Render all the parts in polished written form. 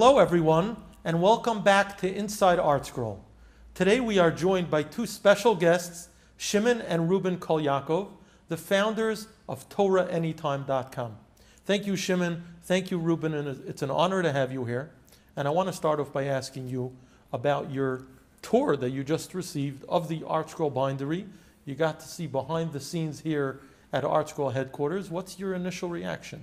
Hello everyone, and welcome back to Inside ArtScroll. Today we are joined by two special guests, Shimon and Ruben Kolyakov, the founders of TorahAnytime.com. Thank you, Shimon. Thank you, Ruben, and it's an honor to have you here. And I want to start off by asking you about your tour that you just received of the ArtScroll bindery. You got to see behind the scenes here at ArtScroll headquarters. What's your initial reaction?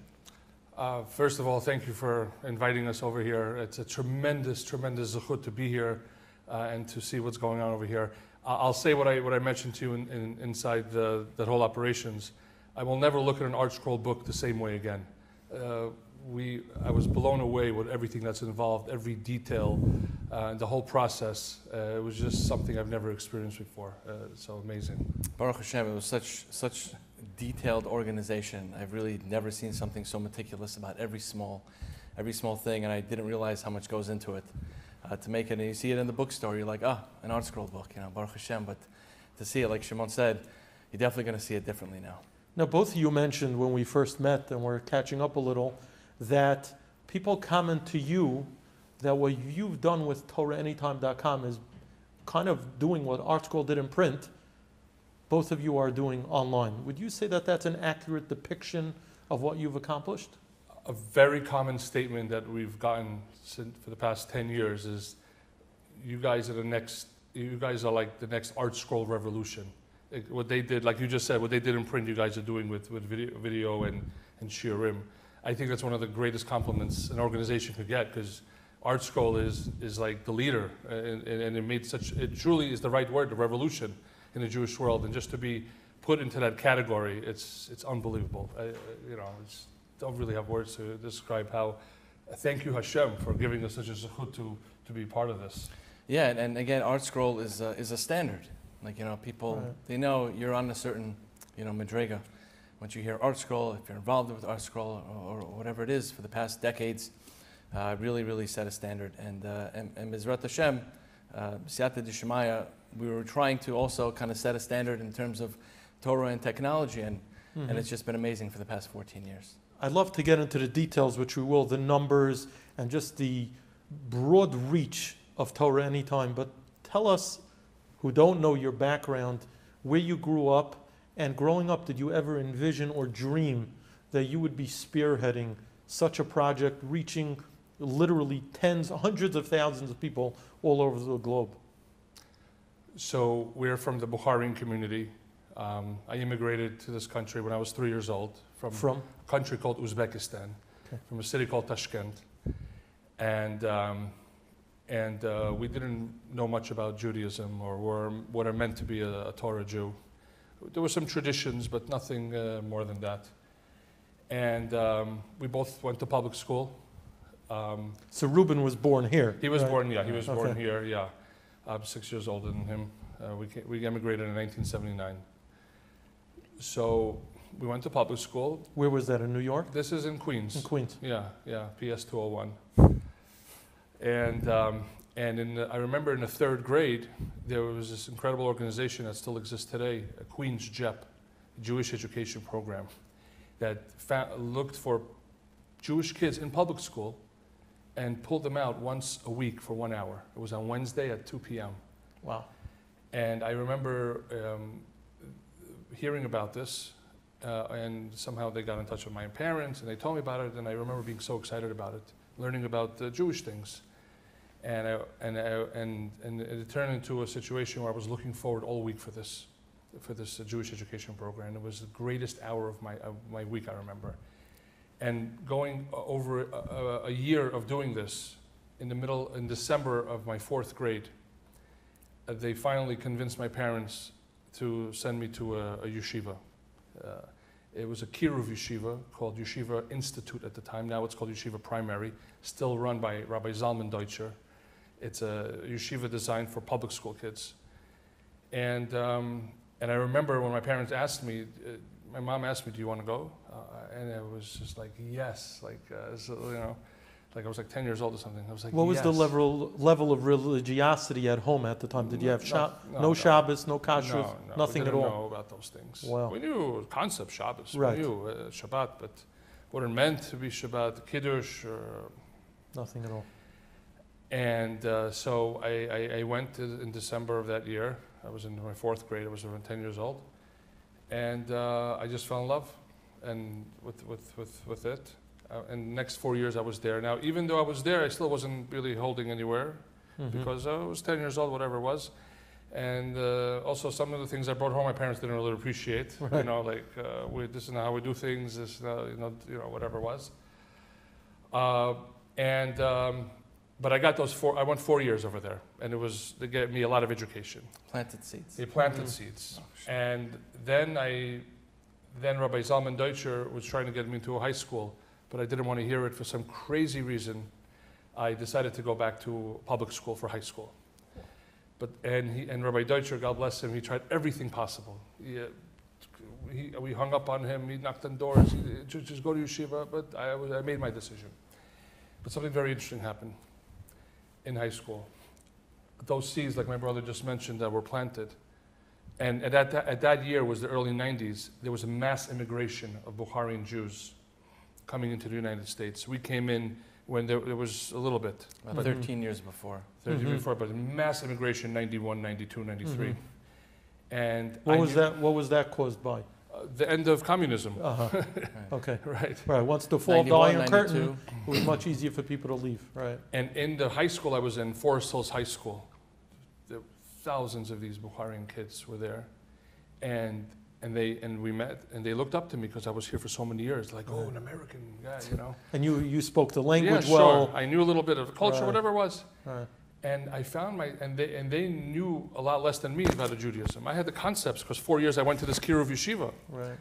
First of all, thank you for inviting us over here. It's a tremendous, tremendous zechut to be here and to see what's going on over here. I'll say what I mentioned to you inside that whole operations. I will never look at an ArtScroll book the same way again. I was blown away with everything that's involved, every detail, the whole process. It was just something I've never experienced before. So amazing. Baruch Hashem, it was such detailed organization. I've really never seen something so meticulous about every small thing, and I didn't realize how much goes into it to make it. And you see it in the bookstore, you're like, an ArtScroll book, Baruch Hashem. But to see it, like Shimon said, you're definitely going to see it differently now. Now, both of you mentioned when we first met, and we're catching up a little, that people comment to you that what you've done with TorahAnytime.com is kind of doing what ArtScroll did in print. Both of you are doing online. Would you say that that's an accurate depiction of what you've accomplished? A very common statement that we've gotten for the past 10 years is, you guys are like the next ArtScroll revolution. What they did, like you just said, what they did in print, you guys are doing with video and shiurim. I think that's one of the greatest compliments an organization could get, because ArtScroll is like the leader, and it truly is the right word, the revolution in the Jewish world. And just to be put into that category, it's unbelievable. Don't really have words to describe how. Thank you, Hashem, for giving us such a zechut to be part of this. Yeah, and again, ArtScroll is a standard. Like, people, right, they know you're on a certain, madrega. Once you hear ArtScroll, if you're involved with ArtScroll or whatever it is for the past decades, really set a standard. And Mizrat Hashem, Siyata D'Shemaya, we were trying to also kind of set a standard in terms of Torah and technology, and it's just been amazing for the past 14 years. I'd love to get into the details, which we will, the numbers and just the broad reach of Torah Anytime, but tell us, who don't know your background, where you grew up, and growing up, did you ever envision or dream that you would be spearheading such a project, reaching literally hundreds of thousands of people all over the globe? So we're from the Bukharin community. I immigrated to this country when I was 3 years old from a country called Uzbekistan, from a city called Tashkent. And we didn't know much about Judaism or what it meant to be a Torah Jew. There were some traditions, but nothing more than that. And we both went to public school. So Ruben was born here? He was born, yeah. He was born here, yeah. I'm 6 years older than him. We emigrated in 1979. So we went to public school. Where was that, in New York? This is in Queens. In Queens. Yeah, PS 201. And I remember in the third grade, there was this incredible organization that still exists today, a Queens JEP, Jewish Education Program, that looked for Jewish kids in public school and pulled them out once a week for 1 hour. It was on Wednesday at 2 p.m. Wow. And I remember hearing about this, and somehow they got in touch with my parents, and they told me about it, and I remember being so excited about it, learning about Jewish things. And it turned into a situation where I was looking forward all week for this Jewish education program. It was the greatest hour of my week, I remember. And going over a year of doing this, in December of my 4th grade, they finally convinced my parents to send me to a yeshiva. It was a kiruv yeshiva called Yeshiva Institute at the time. Now it's called Yeshiva Primary, still run by Rabbi Zalman Deutscher. It's a yeshiva designed for public school kids. And I remember when my parents asked me, my mom asked me, do you want to go? And I was just like, yes. Like I was like 10 years old or something. I was like, what was the level of religiosity at home at the time? Did you have no Shabbos, no kashrut, nothing at all? We didn't know about those things. Wow. We knew concept Shabbos, right. We knew Shabbat, but what it meant to be Shabbat, Kiddush, or nothing at all. And so I went in December of that year. I was in my 4th grade. I was around 10 years old. And I just fell in love and with it. And the next 4 years I was there. Now, even though I was there, I still wasn't really holding anywhere because I was 10 years old, whatever it was. And also some of the things I brought home, my parents didn't really appreciate. Right. You know, like this is not how we do things. This is not, you know, whatever it was. But I got those I went 4 years over there, and they gave me a lot of education. Planted seeds. They planted seeds. Oh, sure. And then Rabbi Zalman Deutscher was trying to get me into a high school, but I didn't want to hear it for some crazy reason. I decided to go back to public school for high school. And Rabbi Deutscher, God bless him, he tried everything possible. We hung up on him, he knocked on doors, just go to yeshiva, but I made my decision. But something very interesting happened in high school. Those seeds, like my brother just mentioned, that were planted. And at that year was the early 90s, there was a mass immigration of Bukharian Jews coming into the United States. We came in when there was a little bit. About 13 years before. 13 years before, but mass immigration, 91, 92, 93. And what was that caused by? The end of communism. Right. Okay. Right. Right. Once the fall of the Iron Curtain, it was much easier for people to leave. Right. And in the high school I was in, Forest Hills High School, thousands of these Bukharian kids were there, and we met, and they looked up to me because I was here for so many years, like, oh, an American guy, you know. And you spoke the language yeah, well. Sure. I knew a little bit of the culture, right. Whatever it was. Right. And I found they knew a lot less than me about Judaism. I had the concepts because 4 years I went to this Kiruv yeshiva. Right.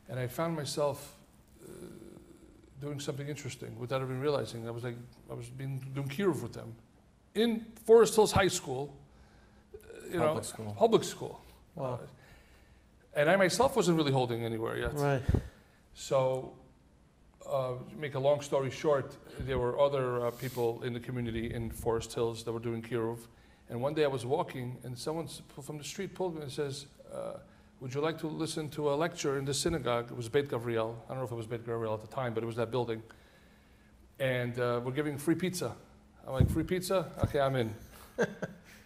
And I found myself doing something interesting without even realizing. I was doing Kiruv with them in Forest Hills High School. Public school. Wow. And I myself wasn't really holding anywhere yet. Right. So, to make a long story short, there were other people in the community in Forest Hills that were doing Kiruv. And one day I was walking, and someone from the street pulled me and says, would you like to listen to a lecture in the synagogue? It was Beit Gavriel. I don't know if it was Beit Gavriel at the time, but it was that building. And we're giving free pizza. I'm like, free pizza? Okay, I'm in.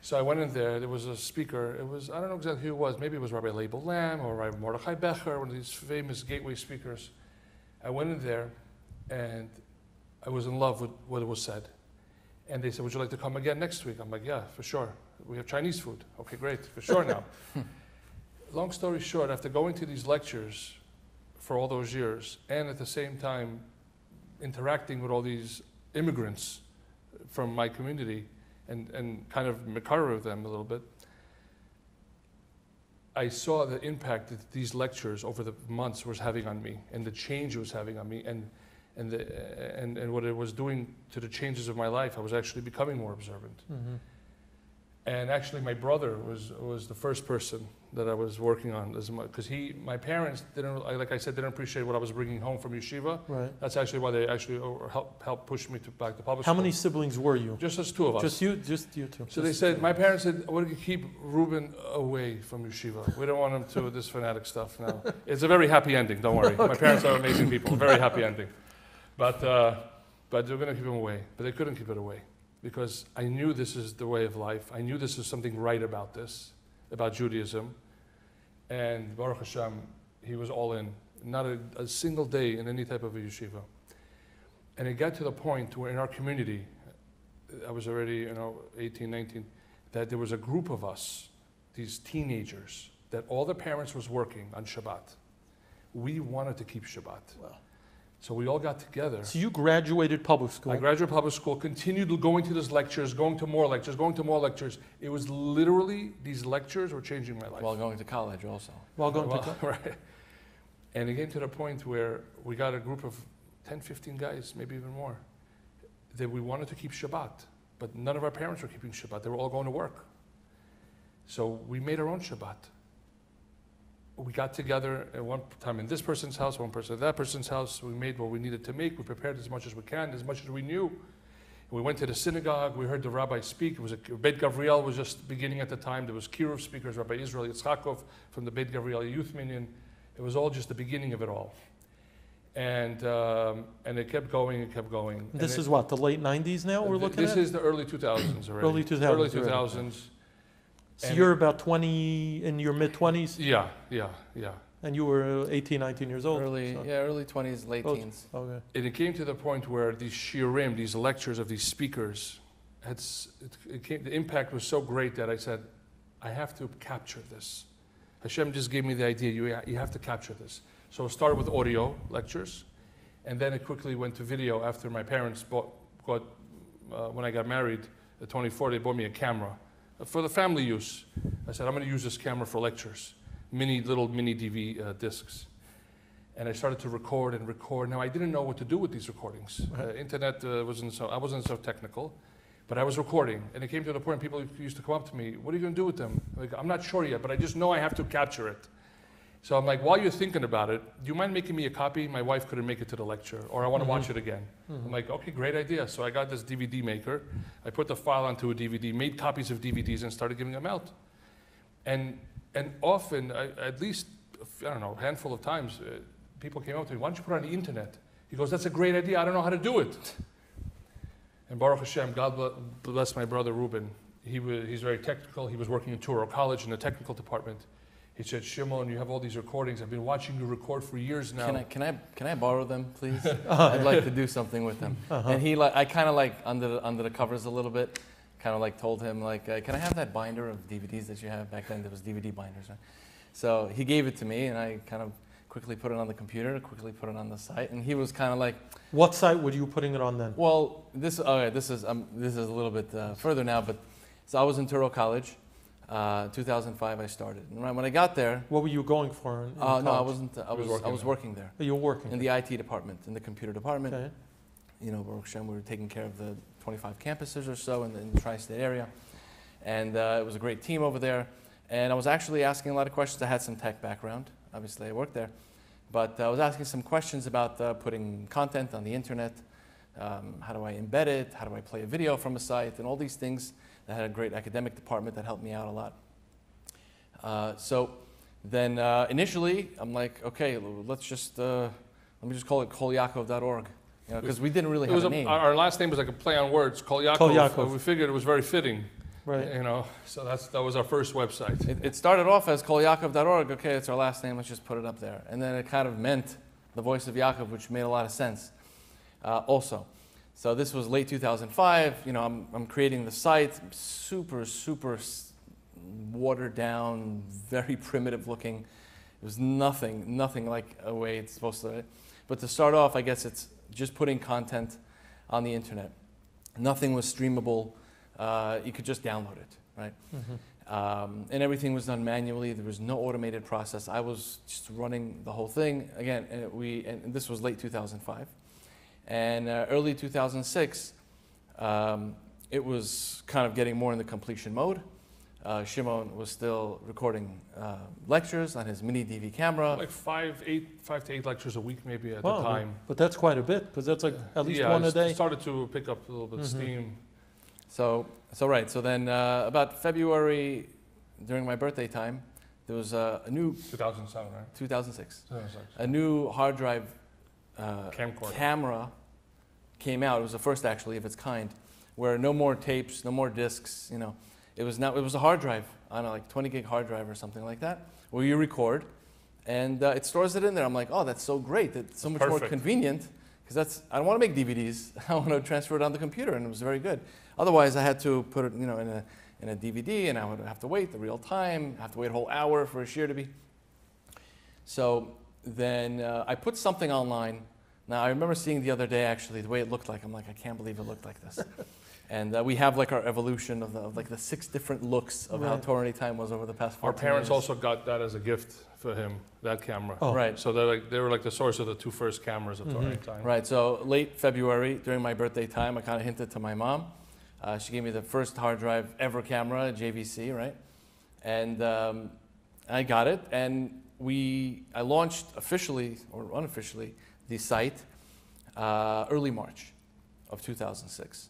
So I went in there. There was a speaker. I don't know exactly who it was. Maybe it was Rabbi Leibel Lam or Rabbi Mordechai Becher, one of these famous gateway speakers. I went in there, and I was in love with what was said. And they said, would you like to come again next week? I'm like, yeah, for sure. We have Chinese food. Okay, great, for sure now. Long story short, after going to these lectures for all those years, and at the same time interacting with all these immigrants from my community, and kind of makar with them a little bit, I saw the impact that these lectures over the months was having on me, and the change it was having on me, and what it was doing to the changes of my life. I was actually becoming more observant. Mm-hmm. And actually, my brother was the first person that I was working on, because my parents didn't, like I said, didn't appreciate what I was bringing home from yeshiva. Right. That's actually why they actually helped push me back to public school. How many siblings were you? Just us two of us. Just you two. So they said, my parents said, "I want to keep Reuben away from yeshiva. We don't want him to this fanatic stuff now." It's a very happy ending. Don't worry. Okay. My parents are amazing people. Very happy ending. But they're going to keep him away. But they couldn't keep it away, because I knew this is the way of life. I knew this is something right about this, about Judaism. And Baruch Hashem, he was all in. Not a single day in any type of a yeshiva. And it got to the point where in our community, I was already 18, 19, that there was a group of us, these teenagers, that all the parents was working on Shabbat. We wanted to keep Shabbat. Wow. So we all got together. So you graduated public school. I graduated public school, continued going to these lectures, going to more lectures. It was literally, these lectures were changing my life. While going to college also. While going to college. Right. And it came to the point where we got a group of 10, 15 guys, maybe even more, that we wanted to keep Shabbat. But none of our parents were keeping Shabbat. They were all going to work. So we made our own Shabbat. We got together at one time in this person's house, one person at that person's house. We made what we needed to make. We prepared as much as we can, as much as we knew. We went to the synagogue. We heard the rabbi speak. It was Beit Gavriel was just beginning at the time. There was Kiruv speakers, Rabbi Israel Yitzchakov from the Beit Gavriel Youth Minyan. It was all just the beginning of it all. And it kept going and kept going. This is what, the late 90s now we're looking at? This is the early 2000s already. Early 2000s. Early already. 2000s. So And you're about 20, in your mid-20s? Yeah. And you were 18, 19 years old? Early, so- early 20s, late Oh, teens. Okay. And it came to the point where these shiurim, these lectures of these speakers, the impact was so great that I said, I have to capture this. Hashem just gave me the idea, you have to capture this. So it started with audio lectures, and then it quickly went to video after my parents when I got married at 24, they bought me a camera for the family use. I said, I'm going to use this camera for lectures, little mini DV discs. And I started to record and record. Now, I didn't know what to do with these recordings. Internet I wasn't so technical, but I was recording. And it came to the point people used to come up to me, what are you going to do with them? Like, I'm not sure yet, but I just know I have to capture it. So I'm like, while you're thinking about it, do you mind making me a copy? My wife couldn't make it to the lecture, or I want to watch it again. I'm like, okay, great idea. So I got this DVD maker. I put the file onto a DVD, made copies of DVDs, and started giving them out. And often, at least, I don't know, a handful of times, people came up to me, why don't you put it on the internet? He goes, that's a great idea. I don't know how to do it. And Baruch Hashem, God bless my brother Reuben. He's very technical. He was working in Torah College in the technical department. He said, Shimon, you have all these recordings. I've been watching you record for years now. Can I borrow them, please? I'd like to do something with them. And I kind of like under the covers a little bit, kind of like told him like, can I have that binder of DVDs that you have? Back then there was DVD binders, right? So he gave it to me, and I kind of quickly put it on the computer, quickly put it on the site, and he was kind of like, What site were you putting it on then? well, this is a little bit further now, but so I was in Torah College. 2005 I started. And right when I got there, What were you going for? In no, I college? wasn't. I was working there You were working. in the IT department, in the computer department. Okay. You know, Baruch Hashem, we were taking care of the 25 campuses or so in the tri-state area, and it was a great team over there. And I was actually asking a lot of questions. I had some tech background. Obviously, I worked there, but I was asking some questions about putting content on the internet. How do I embed it? How do I play a video from a site? And all these things. I had a great academic department that helped me out a lot. So then initially, I'm like, okay, let me just call it kolyakov.org, because we didn't really have a name. Our last name was like a play on words, Kol Yaakov. Kol Yaakov. We figured it was very fitting. Right. So that was our first website. It started off as kolyakov.org. Okay, it's our last name. Let's just put it up there. And then it kind of meant the voice of Yaakov, which made a lot of sense also. So this was late 2005. I'm creating the site, super watered down, very primitive looking. It was nothing like a way it's supposed to. But to start off, I guess it's just putting content on the internet. Nothing was streamable. You could just download it, right? And everything was done manually. There was no automated process. I was just running the whole thing again. And this was late 2005. And early 2006, it was kind of getting more in the completion mode. Shimon was still recording lectures on his mini DV camera. Like 5 to 8 lectures a week maybe at Wow, the time. But that's quite a bit, because that's like at least one a day. Started to pick up a little bit of steam. So then about February, during my birthday time, there was a new 2007, right? 2006, 2006. a new hard drive Camcorder. camera came out. It was the first actually of its kind, where no more tapes, no more discs. It was a hard drive on a 20 gig hard drive or something like that, where you record, and it stores it in there. I'm like, oh, that's so great. It's so much more convenient, because I don't want to make DVDs. I want to transfer it on the computer, and it was very good. Otherwise, I had to put it, in a DVD, and I would have to wait the real time. Have to wait a whole hour for a share to be. So then I put something online. Now, I remember seeing the other day, actually, the way it looked like. I'm like, I can't believe it looked like this. And we have our evolution of the 6 different looks of how TorahAnytime was over the past 14 Our parents years. also got that as a gift for him, that camera. Oh. Right. So they were like the source of the 2 first cameras of TorahAnytime. Right, so late February, during my birthday time, I kind of hinted to my mom. She gave me the first hard drive ever camera, JVC, right? And I got it, and I launched officially, or unofficially, the site early March of 2006.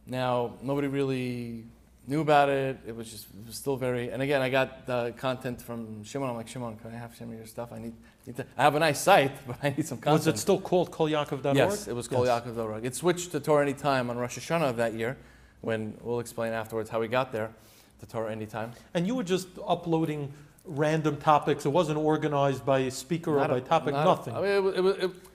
Now, nobody really knew about it. It was still very, and again, I got the content from Shimon. I'm like, Shimon, can I have some of your stuff? I need to, I have a nice site, but I need some content. Was it still called kolyakov.org? Yes, it was kolyakov.org. It switched to TorahAnytime on Rosh Hashanah of that year, when we'll explain afterwards how we got there, to TorahAnytime. And you were just uploading random topics. It wasn't organized by speaker or by topic, nothing.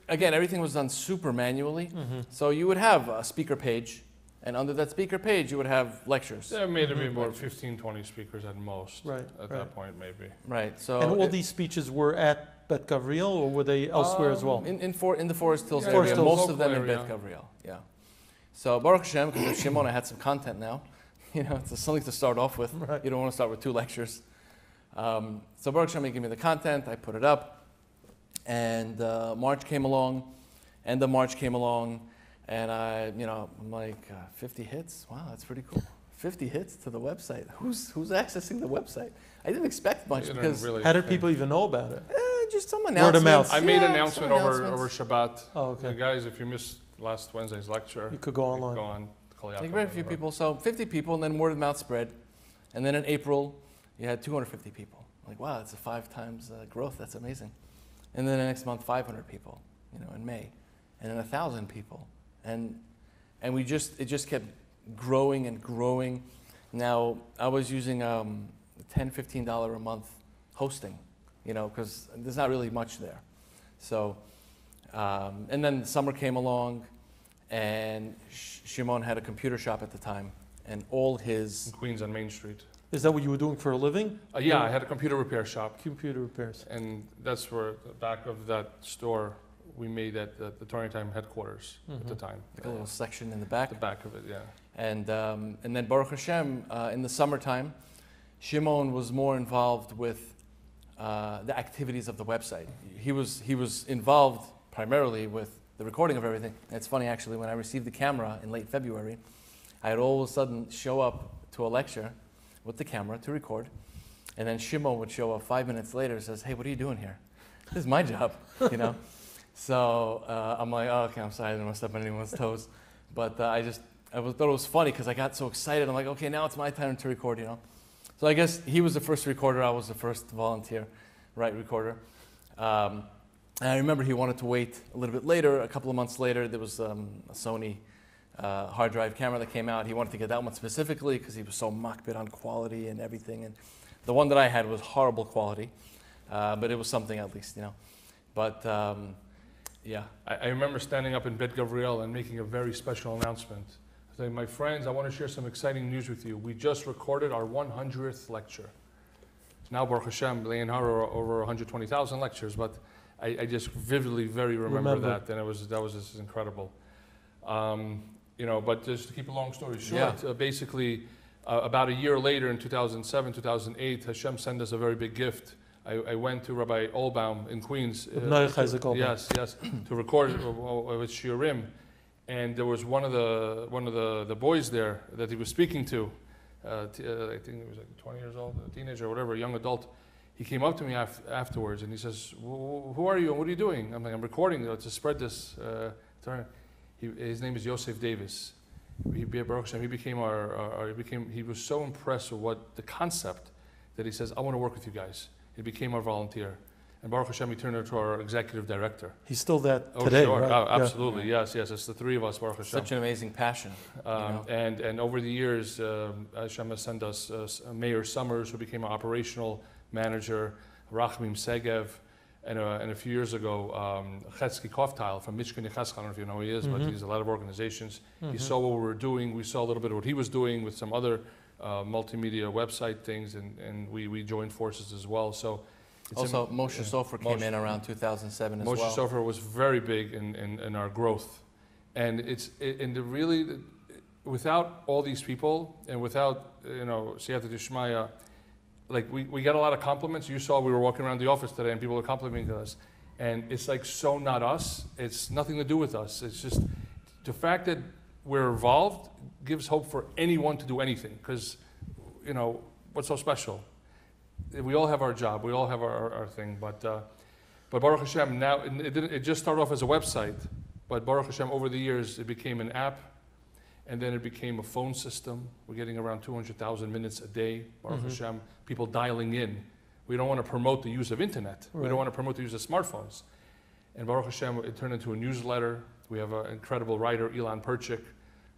Again, everything was done super manually. So you would have a speaker page, and under that speaker page, you would have lectures. There may have been more 15, 20 speakers at most. Right. At that point, maybe. Right. So And all these speeches were at Bet Gavriel, or were they elsewhere as well? in the Forest Hills Yeah, area, Hills. most of them in Local Bet area. Gavriel. Yeah. So Baruch Hashem, because of Shimon, I had some content now. You know, it's something to start off with. Right. You don't want to start with 2 lectures. So Baruch Hashem, he gave me the content. I put it up, and March came along. End of March came along, and I'm like, 50 hits? Wow, that's pretty cool. 50 hits to the website. Who's accessing the website? I didn't expect much You didn't because really How did think- people even know about it? just some of announcements. mouth. I made an Yeah, announcement some over announcements. Shabbat. Oh, okay. Guys, if you missed last Wednesday's lecture, You could go online. Go on. Like very few people, so 50 people, and then word of mouth spread. And then in April, you had 250 people. Like, wow, that's a 5 times growth. That's amazing. And then the next month, 500 people, in May. And then 1,000 people. And it just kept growing and growing. Now, I was using $10, $15 a month hosting, because there's not really much there. So, and then summer came along, and Shimon had a computer shop at the time, and all in his... Queens on Main Street. Is that what you were doing for a living? Yeah, I had a computer repair shop, Computer repairs. and that's where the back of that store we made at the TorahAnytime headquarters at the time. Like a little section in the back. The back of it, yeah. And then Baruch Hashem, in the summertime, Shimon was more involved with the activities of the website. He was involved primarily with the recording of everything. And it's funny, actually, when I received the camera in late February, I had all of a sudden show up to a lecture with the camera to record, and then Shimon would show up 5 minutes later and says, "Hey, what are you doing here? This is my job," So I'm like, "Oh, okay, I'm sorry, I didn't want to step on anyone's toes," but I thought it was funny because I got so excited. I'm like, "Okay, now it's my time to record," So I guess he was the first recorder. I was the first volunteer, recorder. And I remember he wanted to wait a little bit later. A couple of months later, there was a Sony hard drive camera that came out. He wanted to get that one specifically because he was so makbid on quality and everything. And the one that I had was horrible quality, but it was something at least, But yeah. I remember standing up in Bet Gavriel and making a very special announcement. Saying, "My friends, I want to share some exciting news with you. We just recorded our 100th lecture." Now, Baruch Hashem, laying over 120,000 lectures, but I just vividly remember that, and that was just incredible. But just to keep a long story short, basically, about a year later in 2007, 2008, Hashem sent us a very big gift. I went to Rabbi Olbaum in Queens. Yes, to record with Shiurim, and there was one of the boys there that he was speaking to. I think he was like 20 years old, a teenager or whatever, a young adult. He came up to me afterwards and he says, "Who are you and what are you doing?" I'm like, "I'm recording to spread this." His name is Yosef Davis. He was so impressed with the concept that he says, "I want to work with you guys." He became our volunteer. And Baruch Hashem, he turned into our executive director. He's still that today, sure. right? Absolutely, yes. It's the 3 of us, Baruch Hashem. Such an amazing passion. And over the years, Hashem has sent us Mayor Summers, who became our operational manager, Rachmim Segev, and a few years ago, Chetzky Koftal from Mishkan Yechaska. I don't know if you know who he is, but he's a lot of organizations. He saw what we were doing. We saw a little bit of what he was doing with some other multimedia website things, and we joined forces as well. So. Also, Moshe Sofer came in around 2007 as well. Moshe Sofer was very big in our growth. And without all these people and without, Siyata Dishmaya, like we got a lot of compliments. You saw we were walking around the office today and people were complimenting us. And it's like so not us. It's nothing to do with us. It's just the fact that we're involved gives hope for anyone to do anything. Because, what's so special? We all have our job. We all have our thing. But Baruch Hashem, now it just started off as a website. But Baruch Hashem, over the years, it became an app. And then it became a phone system. We're getting around 200,000 minutes a day, Baruch Hashem, people dialing in. We don't want to promote the use of internet. We don't want to promote the use of smartphones. And Baruch Hashem, it turned into a newsletter. We have an incredible writer, Ilan Perchik,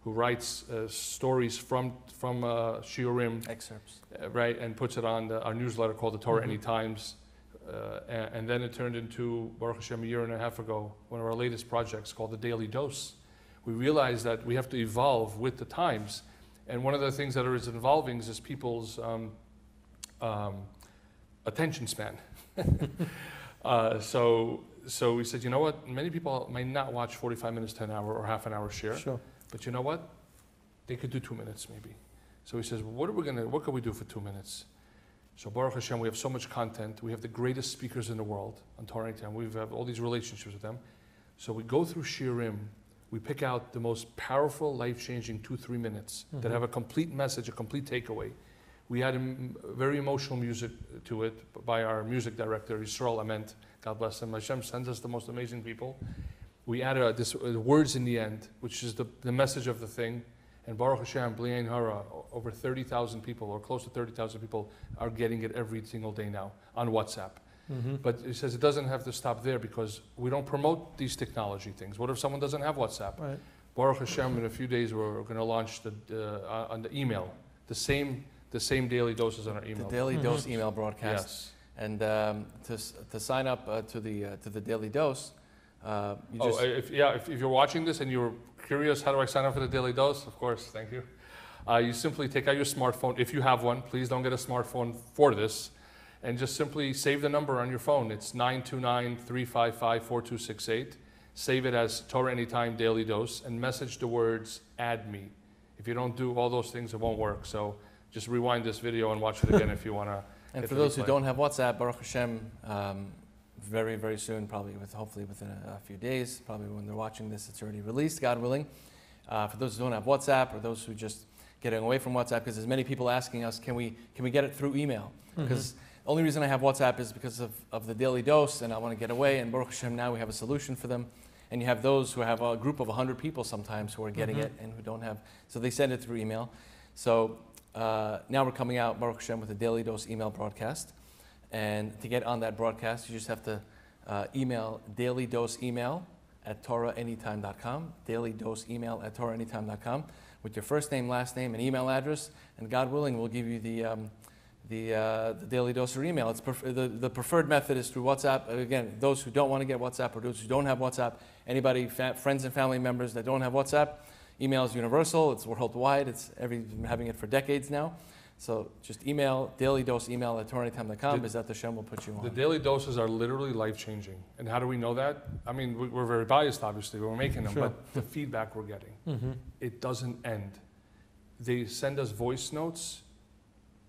who writes stories from Shiurim. Excerpts. Right, and puts it on our newsletter called the TorahAnytime. And then it turned into, Baruch Hashem, a year and a half ago, one of our latest projects called the Daily Dose. We realized that we have to evolve with the times. And one of the things that is evolving is people's attention span. So we said, you know what? Many people may not watch 45 minutes to an hour or half an hour share. Sure. But you know what? They could do 2 minutes maybe. So he says, what can we do for 2 minutes? So Baruch Hashem, we have so much content. We have the greatest speakers in the world on TorahAnytime. We have all these relationships with them. So we go through Shiurim. We pick out the most powerful, life-changing 2-3 minutes that have a complete message, a complete takeaway. We add very emotional music to it by our music director, Yisrael Ament. God bless him. Hashem sends us the most amazing people. We add words in the end, which is the message of the thing. And Baruch Hashem, Bli Ein Hara, over 30,000 people, or close to 30,000 people, are getting it every single day now on WhatsApp. But it says it doesn't have to stop there because we don't promote these technology things. What if someone doesn't have WhatsApp? Right. Baruch Hashem, in a few days, we're going to launch on the email, the same daily doses on our email. The daily dose email broadcast. Yes. And to sign up to the daily dose, if you're watching this and you're curious, how do I sign up for the daily dose? Of course, thank you. You simply take out your smartphone, if you have one. Please don't get a smartphone for this. And just simply save the number on your phone. It's 929-355-4268. Save it as TorahAnytime Daily Dose and message the words, add me. If you don't do all those things, it won't work. So just rewind this video and watch it again if you want to. And for those who don't have WhatsApp, Baruch Hashem, very, very soon, hopefully within a few days, probably when they're watching this, it's already released, God willing. For those who don't have WhatsApp or those who just getting away from WhatsApp, because there's many people asking us, can we get it through email? Because the only reason I have WhatsApp is because of the daily dose, and I want to get away, and Baruch Hashem, now we have a solution for them. And you have those who have a group of 100 people sometimes who are getting it and who don't have, so they send it through email. So now we're coming out, Baruch Hashem, with a daily dose email broadcast. And to get on that broadcast, you just have to email dailydoseemail@TorahAnytime.com, dailydoseemail@TorahAnytime.com, with your first name, last name, and email address. And God willing, we'll give you the daily dose or email. It's the preferred method is through WhatsApp. Again, those who don't want to get WhatsApp or those who don't have WhatsApp, anybody, friends and family members that don't have WhatsApp, email is universal. It's worldwide. We've been having it for decades now. So just email, dailydoseemail@TorahAnytime.com. Bezat Hashem will put you on. The daily doses are literally life-changing. And how do we know that? I mean, we're very biased, obviously, when we're making them, but the feedback we're getting, it doesn't end. They send us voice notes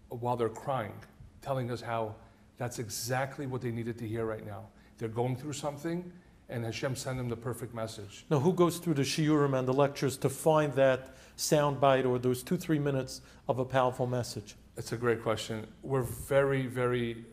while they're crying, telling us how that's exactly what they needed to hear right now. They're going through something, and Hashem sent them the perfect message. Now, who goes through the shiurim and the lectures to find that sound bite or those 2-3 minutes of a powerful message? It's a great question. We're very, very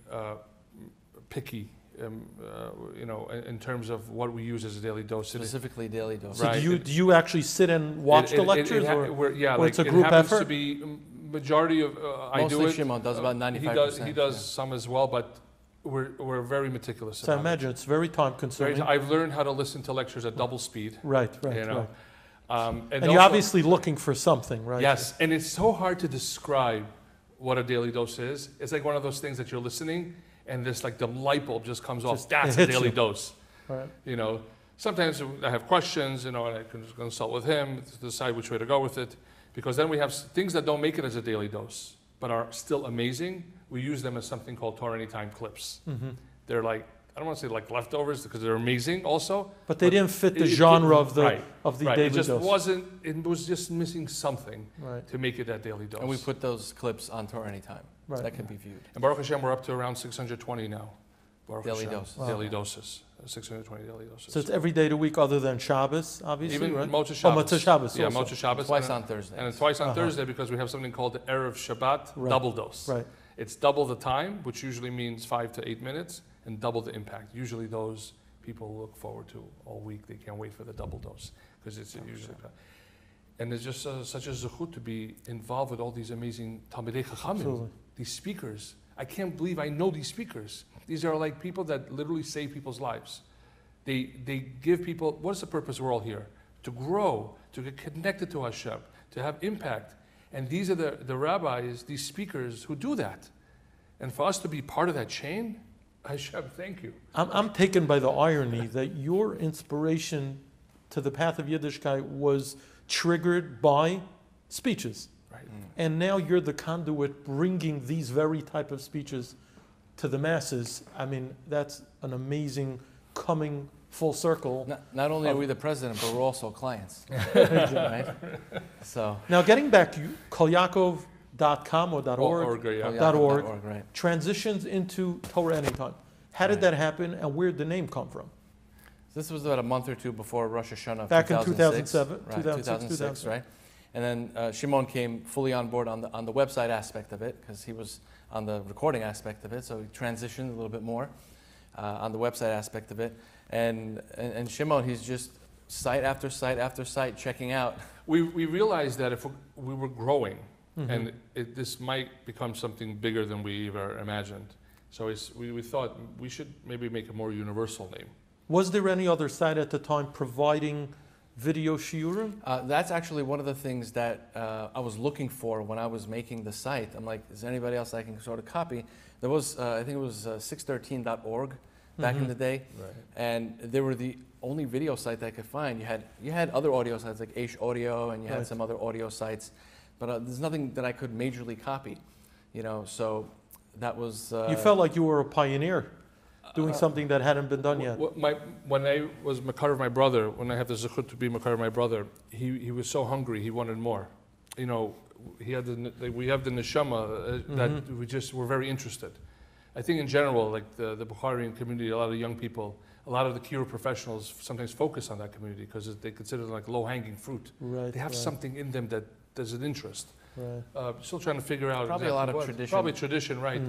picky, in terms of what we use as a daily dose. Specifically daily dose. So do you actually sit and watch the lectures, or it's a group effort? To be majority of I do it. Mostly Shimon does about 95%. He does some as well, but we're very meticulous. So I imagine it's very time consuming. I've learned how to listen to lectures at double speed. Right. And you're obviously looking for something, right? Yes, and it's so hard to describe what a daily dose is. It's like one of those things that you're listening, and this like the light bulb just comes off. That's a daily dose. Right. Sometimes I have questions, and I can consult with him to decide which way to go with it. Because then we have things that don't make it as a daily dose, but are still amazing. We use them as something called TorahAnytime clips. They're like, I don't want to say like leftovers because they're amazing also. But they didn't fit the genre of the daily dose. It was just missing something to make it that daily dose. And we put those clips on TorahAnytime. Right. So that can be viewed. And Baruch Hashem, we're up to around 620 now. Daily doses. Wow. Daily doses. 620 daily doses. So it's every day of the week other than Shabbos, obviously, even right? Motzei Shabbos. Motzei Shabbos Yeah, also. Motzei Shabbos. Twice on Thursday. And twice on Thursday because we have something called the Erev Shabbat double dose. Right. It's double the time, which usually means 5 to 8 minutes, and double the impact. Usually those people look forward to all week. They can't wait for the double dose because it's usually. And it's just such a zechut to be involved with all these amazing Talmidei Chachamim, these speakers. I can't believe I know these speakers. These are like people that literally save people's lives. They give people, what's the purpose we're all here? To grow, to get connected to Hashem, to have impact. And these are the rabbis, these speakers who do that. And for us to be part of that chain, Hashem, thank you. I'm taken by the irony that your inspiration to the path of Yiddishkeit was triggered by speeches. Right. And now you're the conduit bringing these very type of speeches to the masses. I mean, that's an amazing coming full circle. Not only are we the president, but we're also clients. Right? So Now, getting back to kolyakov.com or .org, .org, right. transitions into Torah Anytime. How did that happen, and where did the name come from? This was about a month or two before Rosh Hashanah of Back in 2006. 2007, Right, 2006, right? And then Shimon came fully on board on the website aspect of it, because he was on the recording aspect of it, so he transitioned a little bit more on the website aspect of it. And Shimon, he's just site after site after site checking out. We realized that if we were growing, and this might become something bigger than we ever imagined. So we thought we should maybe make a more universal name. Was there any other site at the time providing video shiurim? That's actually one of the things that I was looking for when I was making the site. I'm like, is there anybody else I can sort of copy? There was, I think it was 613.org back in the day. Right. And they were the only video site that I could find. You had other audio sites like Aish Audio, and you had some other audio sites, but there's nothing that I could majorly copy, so that was... You felt like you were a pioneer doing something that hadn't been done yet. When I was Makar of my brother, when I had the zechut to be Makar of my brother, he was so hungry, he wanted more. We have the neshama that we just were very interested. I think in general, like the Bukharian community, a lot of young people, a lot of the Kiruv professionals sometimes focus on that community because they consider it like low-hanging fruit. Right, they have something in them that there's an interest. Right. Still trying to figure out probably exactly a lot of tradition. Probably tradition, right?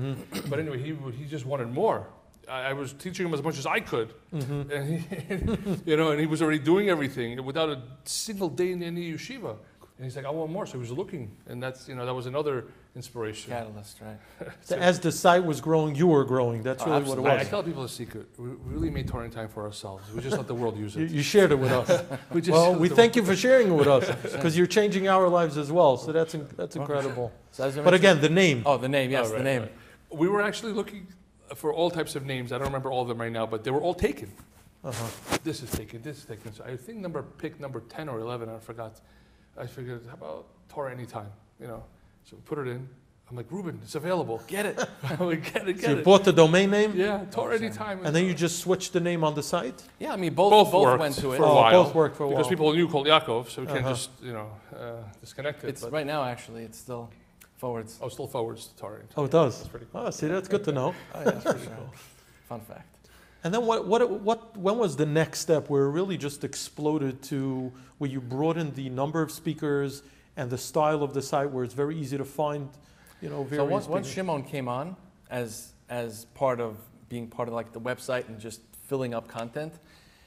But anyway, he just wanted more. I was teaching him as much as I could, and he was already doing everything without a single day in any yeshiva. And he's like, I want more. So he was looking, and that's that was another inspiration. Catalyst, right? So as the site was growing, you were growing. That's really what it was. I tell people a secret. We really made TorahAnytime for ourselves. We just let the world use it. You shared it with us. We thank you for sharing it with us, because you're changing our lives as well. So that's incredible. So but again, the name. Oh, the name. Yes, the name. Right. We were actually looking for all types of names. I don't remember all of them right now, but they were all taken. This is taken. This is taken. So I think pick number 10 or 11. I forgot. I figured, how about TorahAnytime? So we put it in. I'm like, Ruben, it's available. Get it. Get it. So you bought the domain name? Yeah, TorahAnytime. And then you just switched the name on the site? Yeah, I mean, both went to it. For a while. Both worked for a while. Because people knew Kol Yaakov, so we can't just, disconnect it. It's right now, actually, it's still forwards. Oh, still forwards to TorahAnytime. Oh, it does? That's pretty cool. Oh, see, that's good to know. That's pretty cool. Fun fact. And then when was the next step where it really just exploded to where you broadened the number of speakers and the style of the site where it's very easy to find, various So once Shimon came on as part of being part of like the website and just filling up content,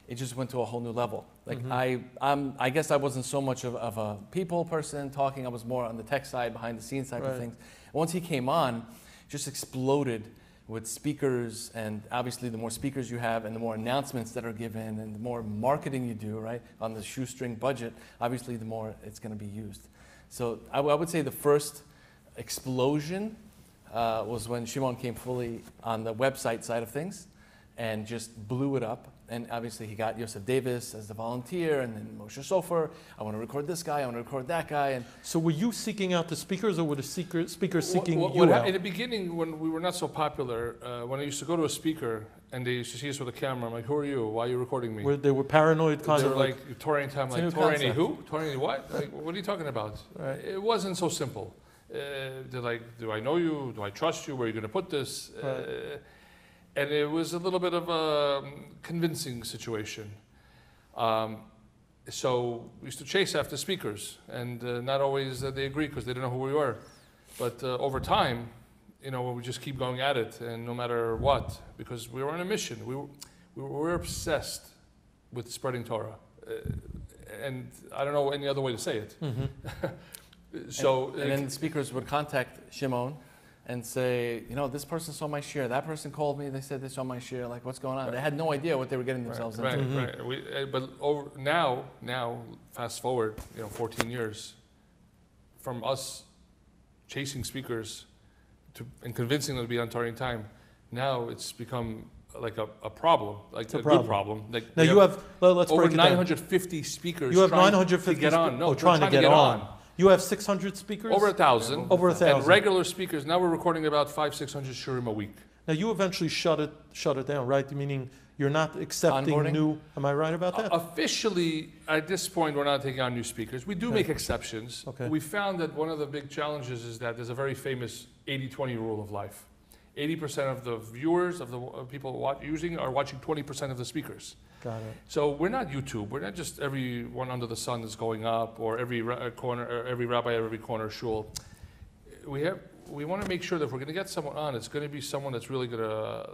it just went to a whole new level. Like I guess I wasn't so much of a people person talking. I was more on the tech side, behind the scenes type of things. Once he came on, it just exploded with speakers, and obviously the more speakers you have and the more announcements that are given and the more marketing you do, right, on the shoestring budget, obviously the more it's going to be used. So I would say the first explosion was when Shimon came fully on the website side of things and just blew it up. And obviously he got Yosef Davis as the volunteer, and then Moshe Sofer. I want to record this guy, I want to record that guy. And so were you seeking out the speakers, or were the speakers seeking you out? In the beginning, when we were not so popular, when I used to go to a speaker and they used to see us with a camera, I'm like, who are you? Why are you recording me? They were paranoid, kind they of were like TorahAnytime, like TorahAny who? TorahAny what? Like, what are you talking about? Right. It wasn't so simple. They're like, do I know you? Do I trust you? Where are you going to put this? Right. And it was a little bit of a convincing situation. So we used to chase after speakers, and not always they agreed because they didn't know who we were. But over time, we just keep going at it, and no matter what, because we were on a mission. We were obsessed with spreading Torah. and I don't know any other way to say it. So and then the speakers would contact Shimon and say, you know, this person saw my share, that person called me, they said they saw my share, like what's going on? They had no idea what they were getting themselves into. Right. But now, fast forward, 14 years, from us chasing speakers and convincing them to be on TorahAnytime, now it's become like a problem, like a good problem. Like now you have, let's over break it 950 speakers. You have trying 950 to get on. No, trying to get on. You have 600 speakers? Over 1,000. Over 1,000. And regular speakers, now we're recording about 500-600 shurim a week. Now you eventually shut it down, right? Meaning you're not accepting Onboarding? new, am I right about that? Officially, at this point, we're not taking on new speakers. We do make exceptions. Okay. We found that one of the big challenges is that there's a very famous 80-20 rule of life. 80% of the viewers, of the people are watching 20% of the speakers. Got it. So we're not YouTube. We're not just everyone under the sun is going up, or every corner, or every rabbi at every corner shul. We want to make sure that if we're going to get someone on, it's going to be someone that's really going to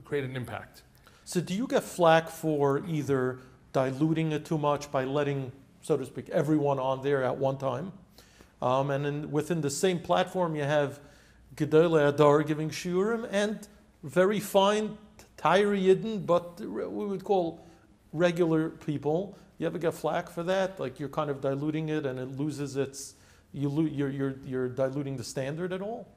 create an impact. So do you get flack for either diluting it too much by letting, so to speak, everyone on there at one time? And then within the same platform, you have Gedolei Adar giving shiurim and very fine Tyre Yidden, but we would call regular people. You ever get flack for that? Like you're kind of diluting it and it loses its, you're diluting the standard at all?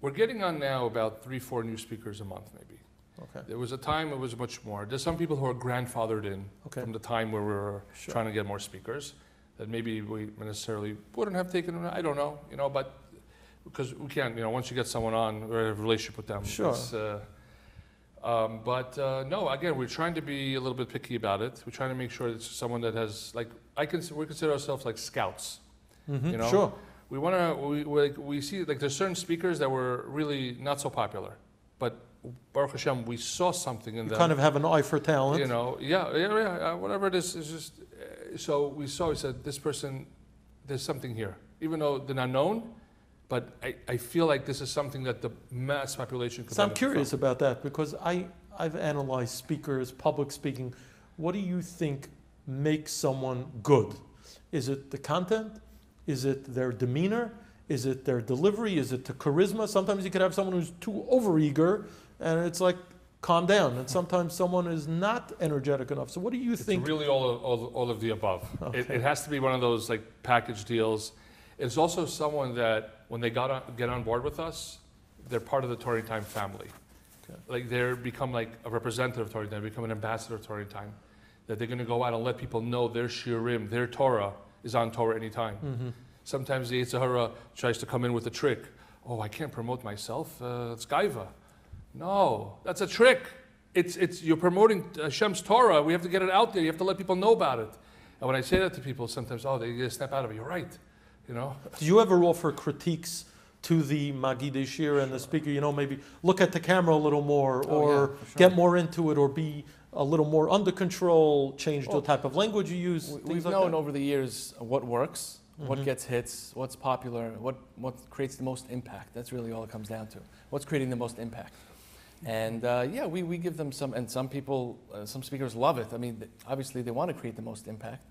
We're getting on now about 3-4 new speakers a month, maybe. Okay. There was a time it was much more. There's some people who are grandfathered in from the time where we were trying to get more speakers that maybe we necessarily wouldn't have taken. I don't know, but because we can't, once you get someone on, we have a relationship with them. Sure. No, again, we're trying to be a little bit picky about it. We're trying to make sure it's someone that has, like, we consider ourselves like scouts. Sure. We want to, we see, like, there's certain speakers that were really not so popular, but Baruch Hashem, we saw something in them. You kind of have an eye for talent. Whatever it is, it's just, so we said, this person, there's something here. Even though they're not known, but I feel like this is something that the mass population could So I'm benefit curious from. about that because I've analyzed speakers, public speaking. What do you think makes someone good? Is it the content? Is it their demeanor? Is it their delivery? Is it the charisma? Sometimes you could have someone who's too overeager and it's like, calm down. And sometimes someone is not energetic enough. So what do you think? It's really all of the above. Okay. It has to be one of those like package deals. It's also someone that when they get on board with us, they're part of the TorahAnytime family. Okay. Like they become like a representative of TorahAnytime, become an ambassador of TorahAnytime. That they're going to go out and let people know their shiurim, their Torah is on TorahAnytime. Mm-hmm. Sometimes the Yetzer Hara tries to come in with a trick. Oh, I can't promote myself. It's gaiva. No, that's a trick. It's you're promoting Hashem's Torah. We have to get it out there. You have to let people know about it. And when I say that to people, sometimes, they get a snap out of it. You're right. Do you ever offer critiques to the Magidei Shir and the speaker? Maybe look at the camera a little more, or get more into it, or be a little more under control, change the type of language you use. We've known over the years what works, what gets hits, what's popular, what creates the most impact. That's really all it comes down to. What's creating the most impact? And we give them some, and some people, some speakers love it. I mean, obviously they want to create the most impact.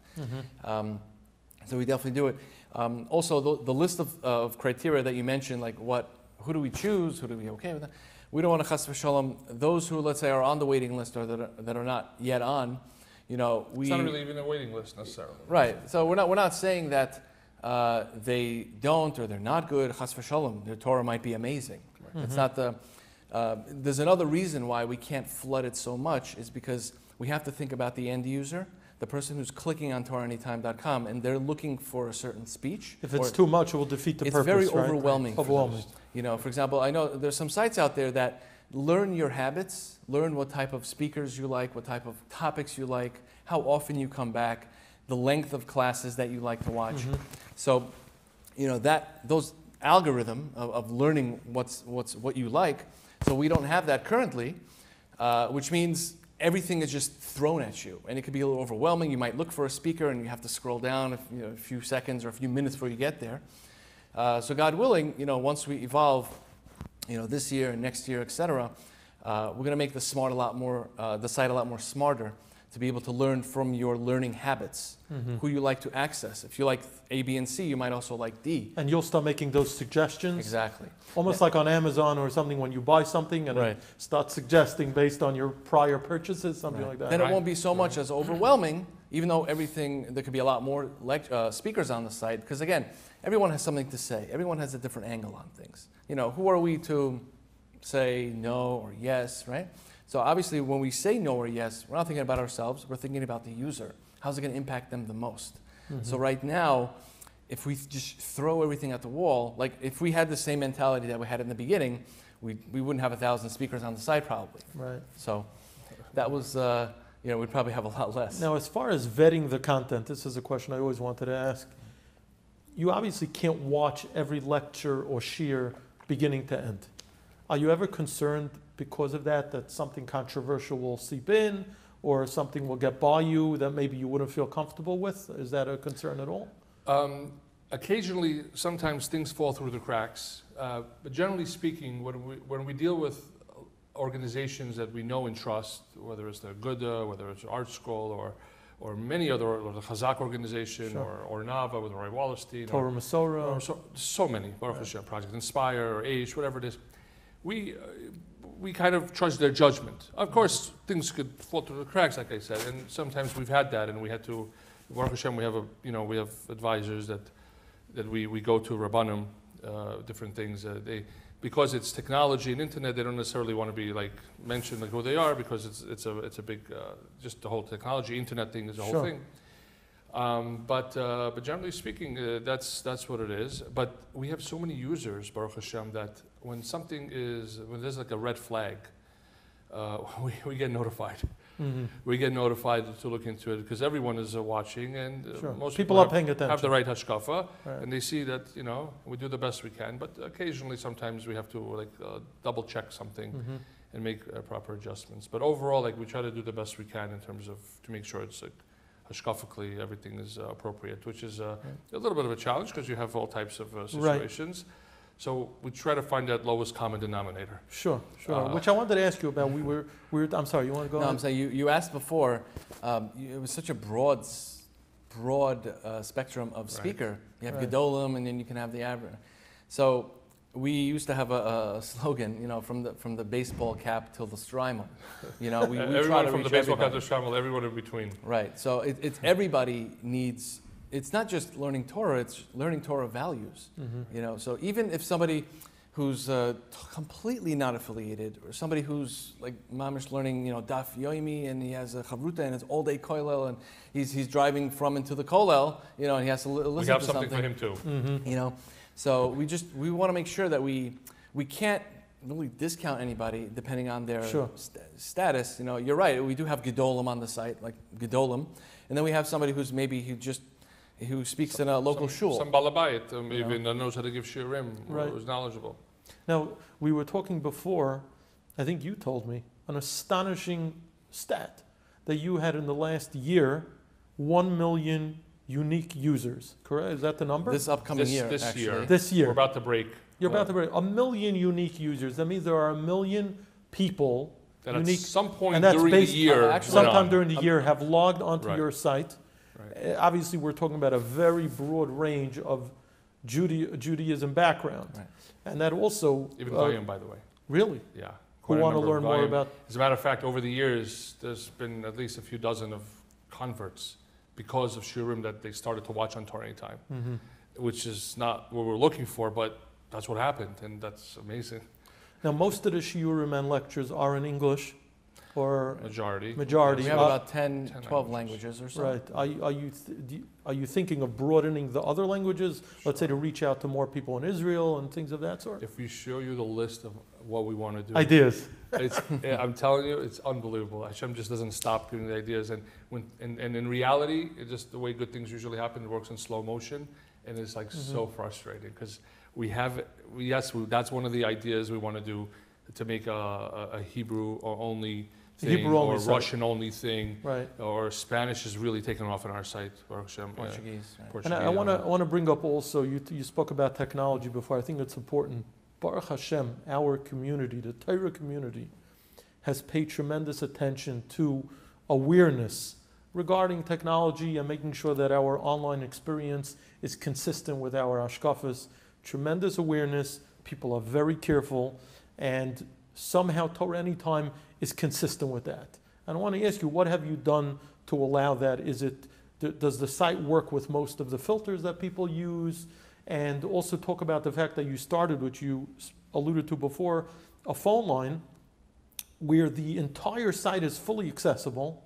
So we definitely do it. Also, the list of criteria that you mentioned, like who do we choose, who do we okay with that? We don't want to chas v'shalom those who, let's say, are on the waiting list or that are not yet on. It's not really even a waiting list necessarily. Right. So we're not saying that they don't or they're not good. Chas v'shalom, their Torah might be amazing. It's not the. There's another reason why we can't flood it so much is because we have to think about the end user, the person who's clicking on TorahAnytime.com, and they're looking for a certain speech. If it's too much, it will defeat the purpose. It's very right? overwhelming. Overwhelming. For example, I know there's some sites out there that learn your habits, learn what type of speakers you like, what type of topics you like, how often you come back, the length of classes that you like to watch. So, those algorithm of learning what you like. So we don't have that currently, which means everything is just thrown at you, and it could be a little overwhelming. You might look for a speaker, and you have to scroll down a few seconds or a few minutes before you get there. So God willing, once we evolve, this year and next year, etc., we're going to make the site a lot more smarter, to be able to learn from your learning habits, who you like to access. If you like A, B, and C, you might also like D. And you'll start making those suggestions? Exactly. Almost like on Amazon or something when you buy something and it starts suggesting based on your prior purchases, something like that. Then it won't be so much as overwhelming, even though there could be a lot more speakers on the site, because again, everyone has something to say. Everyone has a different angle on things. Who are we to say no or yes, right? So obviously when we say no or yes, we're not thinking about ourselves, we're thinking about the user. How's it going to impact them the most? So right now, if we just throw everything at the wall, like if we had the same mentality that we had in the beginning, we wouldn't have 1,000 speakers on the site probably. Right. So that was, we'd probably have a lot less. Now, as far as vetting the content, this is a question I always wanted to ask. You obviously can't watch every lecture or shiur beginning to end. Are you ever concerned because of that something controversial will seep in or something will get by you that maybe you wouldn't feel comfortable with? Is that a concern at all? Occasionally, sometimes things fall through the cracks. But generally speaking, when we deal with organizations that we know and trust, whether it's the Aguda, whether it's ArtScroll, or many other, or the Chazak organization, or Nava with Rabbi Gladstein, Torah Masorah. So many, Baruch Hashem, Project Inspire, or Aish, whatever it is. We kind of trust their judgment. Of course, things could fall through the cracks, like I said, and sometimes we've had that, and we had to. Baruch Hashem, we have advisors that we go to Rabbanim, different things. Because it's technology and internet, they don't necessarily want to be mentioned who they are, because it's a big just the whole technology internet thing is a whole thing. But generally speaking, that's what it is. But we have so many users, Baruch Hashem, that when there's like a red flag, we get notified. We get notified to look into it because everyone is watching, and most people are paying attention. Have the right hashkafa, and they see that we do the best we can. But occasionally, sometimes we have to double check something and make proper adjustments. But overall, we try to do the best we can in terms of to make sure it's hashkafically everything is appropriate, which is a little bit of a challenge because you have all types of situations. Right. So we try to find that lowest common denominator. Sure. Which I wanted to ask you about. I'm sorry, you want to go on? No, I'm saying you asked before, it was such a broad spectrum of speaker. You have Gedolim, and then you can have the average. So we used to have a slogan, from the baseball cap till the strimal. We everyone from the baseball cap to the strimal, everyone in between. Right. So it's everybody needs. It's not just learning Torah; it's learning Torah values. So even if somebody who's completely not affiliated, or somebody who's mamish learning, Daf Yoimi, and he has a chavruta and it's all day kollel, and he's driving from and to the kollel, and he has to listen to something. We have something for him too. So we want to make sure that we can't really discount anybody depending on their status. You're right. We do have gedolim on the site, like gedolim, and then we have somebody who's maybe who speaks in a local shul. Some balabayit, even that knows how to give shiurim, or who's knowledgeable. Now, we were talking before, I think you told me, an astonishing stat that you had in the last year, 1 million unique users, correct? Is that the number? This upcoming year, This year. This year. We're about to break. You're about to break. 1 million unique users. That means there are 1 million people, that unique, at some point during the year, sometime during the year, have logged onto your site. Right. Obviously, we're talking about a very broad range of Judaism background. Right. And that also... Even Goyim, by the way. Really? Yeah. Who want to learn more about... As a matter of fact, over the years, there's been at least a few dozen of converts because of shiurim that they started to watch on TorahAnytime, which is not what we're looking for, but that's what happened, and that's amazing. Now, most of the shiurim and lectures are in English, or majority. We have about 10 12 languages or so. Right. Are you thinking of broadening the other languages, let's say to reach out to more people in Israel and things of that sort? If we show you the list of what we want to do. Ideas. I'm telling you, it's unbelievable. Hashem just doesn't stop giving the ideas. And in reality, it's just the way good things usually happen, it works in slow motion. And it's so frustrating because that's one of the ideas we want to do, to make a Hebrew or only thing, or Russian only thing, or Spanish is really taken off on our site. Portuguese. And I want to bring up also, you spoke about technology before. I think it's important. Baruch Hashem, our community, the Torah community, has paid tremendous attention to awareness regarding technology and making sure that our online experience is consistent with our hashkafas. Tremendous awareness. People are very careful, and somehow Torah Anytime is consistent with that. And I want to ask you, what have you done to allow that? Does the site work with most of the filters that people use? And also talk about the fact that you started, which you alluded to before, a phone line where the entire site is fully accessible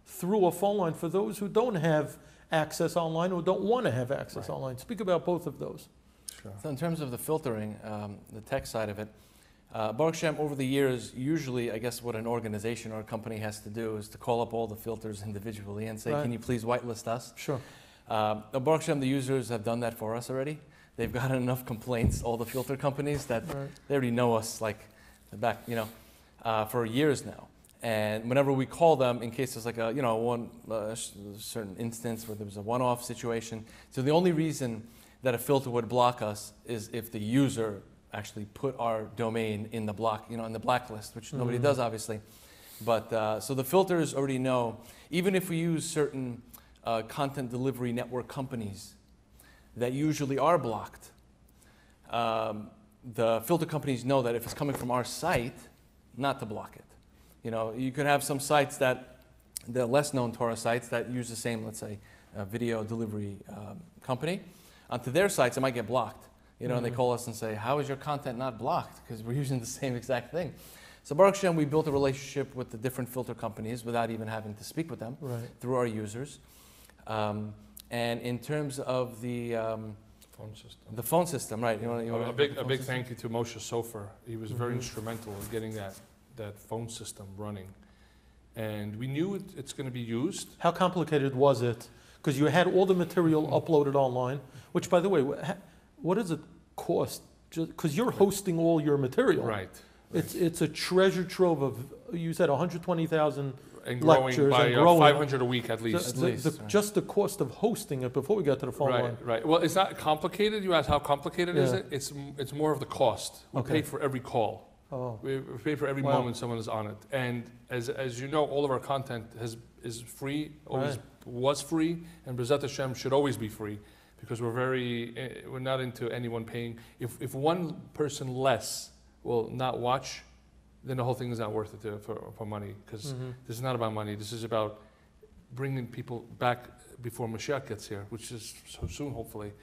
through a phone line for those who don't have access online or don't want to have access online. Speak about both of those. Sure. So in terms of the filtering, the tech side of it, Baruch Hashem, over the years, usually, I guess what an organization or a company has to do is to call up all the filters individually and say, can you please whitelist us? Sure. Baruch Hashem, the users have done that for us already. They've gotten enough complaints, all the filter companies, that they already know us like back, for years now. And whenever we call them, in case there's like a, certain instance where there was a one-off situation. So the only reason that a filter would block us is if the user actually put our domain in the block, in the blacklist, which nobody does obviously. But so the filters already know, even if we use certain content delivery network companies that usually are blocked, the filter companies know that if it's coming from our site, not to block it. You could have some sites that, the less known Torah sites that use the same, let's say, video delivery company. Onto their sites, it might get blocked. And they call us and say, how is your content not blocked? Because we're using the same exact thing. So Baruch Hashem, we built a relationship with the different filter companies without even having to speak with them through our users. And in terms of the phone system, right? A big thank you to Moshe Sofer. He was very instrumental in getting that phone system running. And we knew it's going to be used. How complicated was it? Because you had all the material uploaded online, which, by the way, what does it cost? Because you're hosting all your material. Right. It's a treasure trove of, you said 120,000 and lectures by and growing. 500 a week at least. Just the cost of hosting it before we got to the phone line. Right. Well, it's not complicated. You asked how complicated is it? It's more of the cost. We pay for every call. Oh. We pay for every moment someone is on it. And as you know, all of our content is free, always was free, and B'ezrat Hashem should always be free, because we're not into anyone paying. If one person less will not watch, then the whole thing is not worth it for money, because this is not about money. This is about bringing people back before Mashiach gets here, which is so soon, hopefully,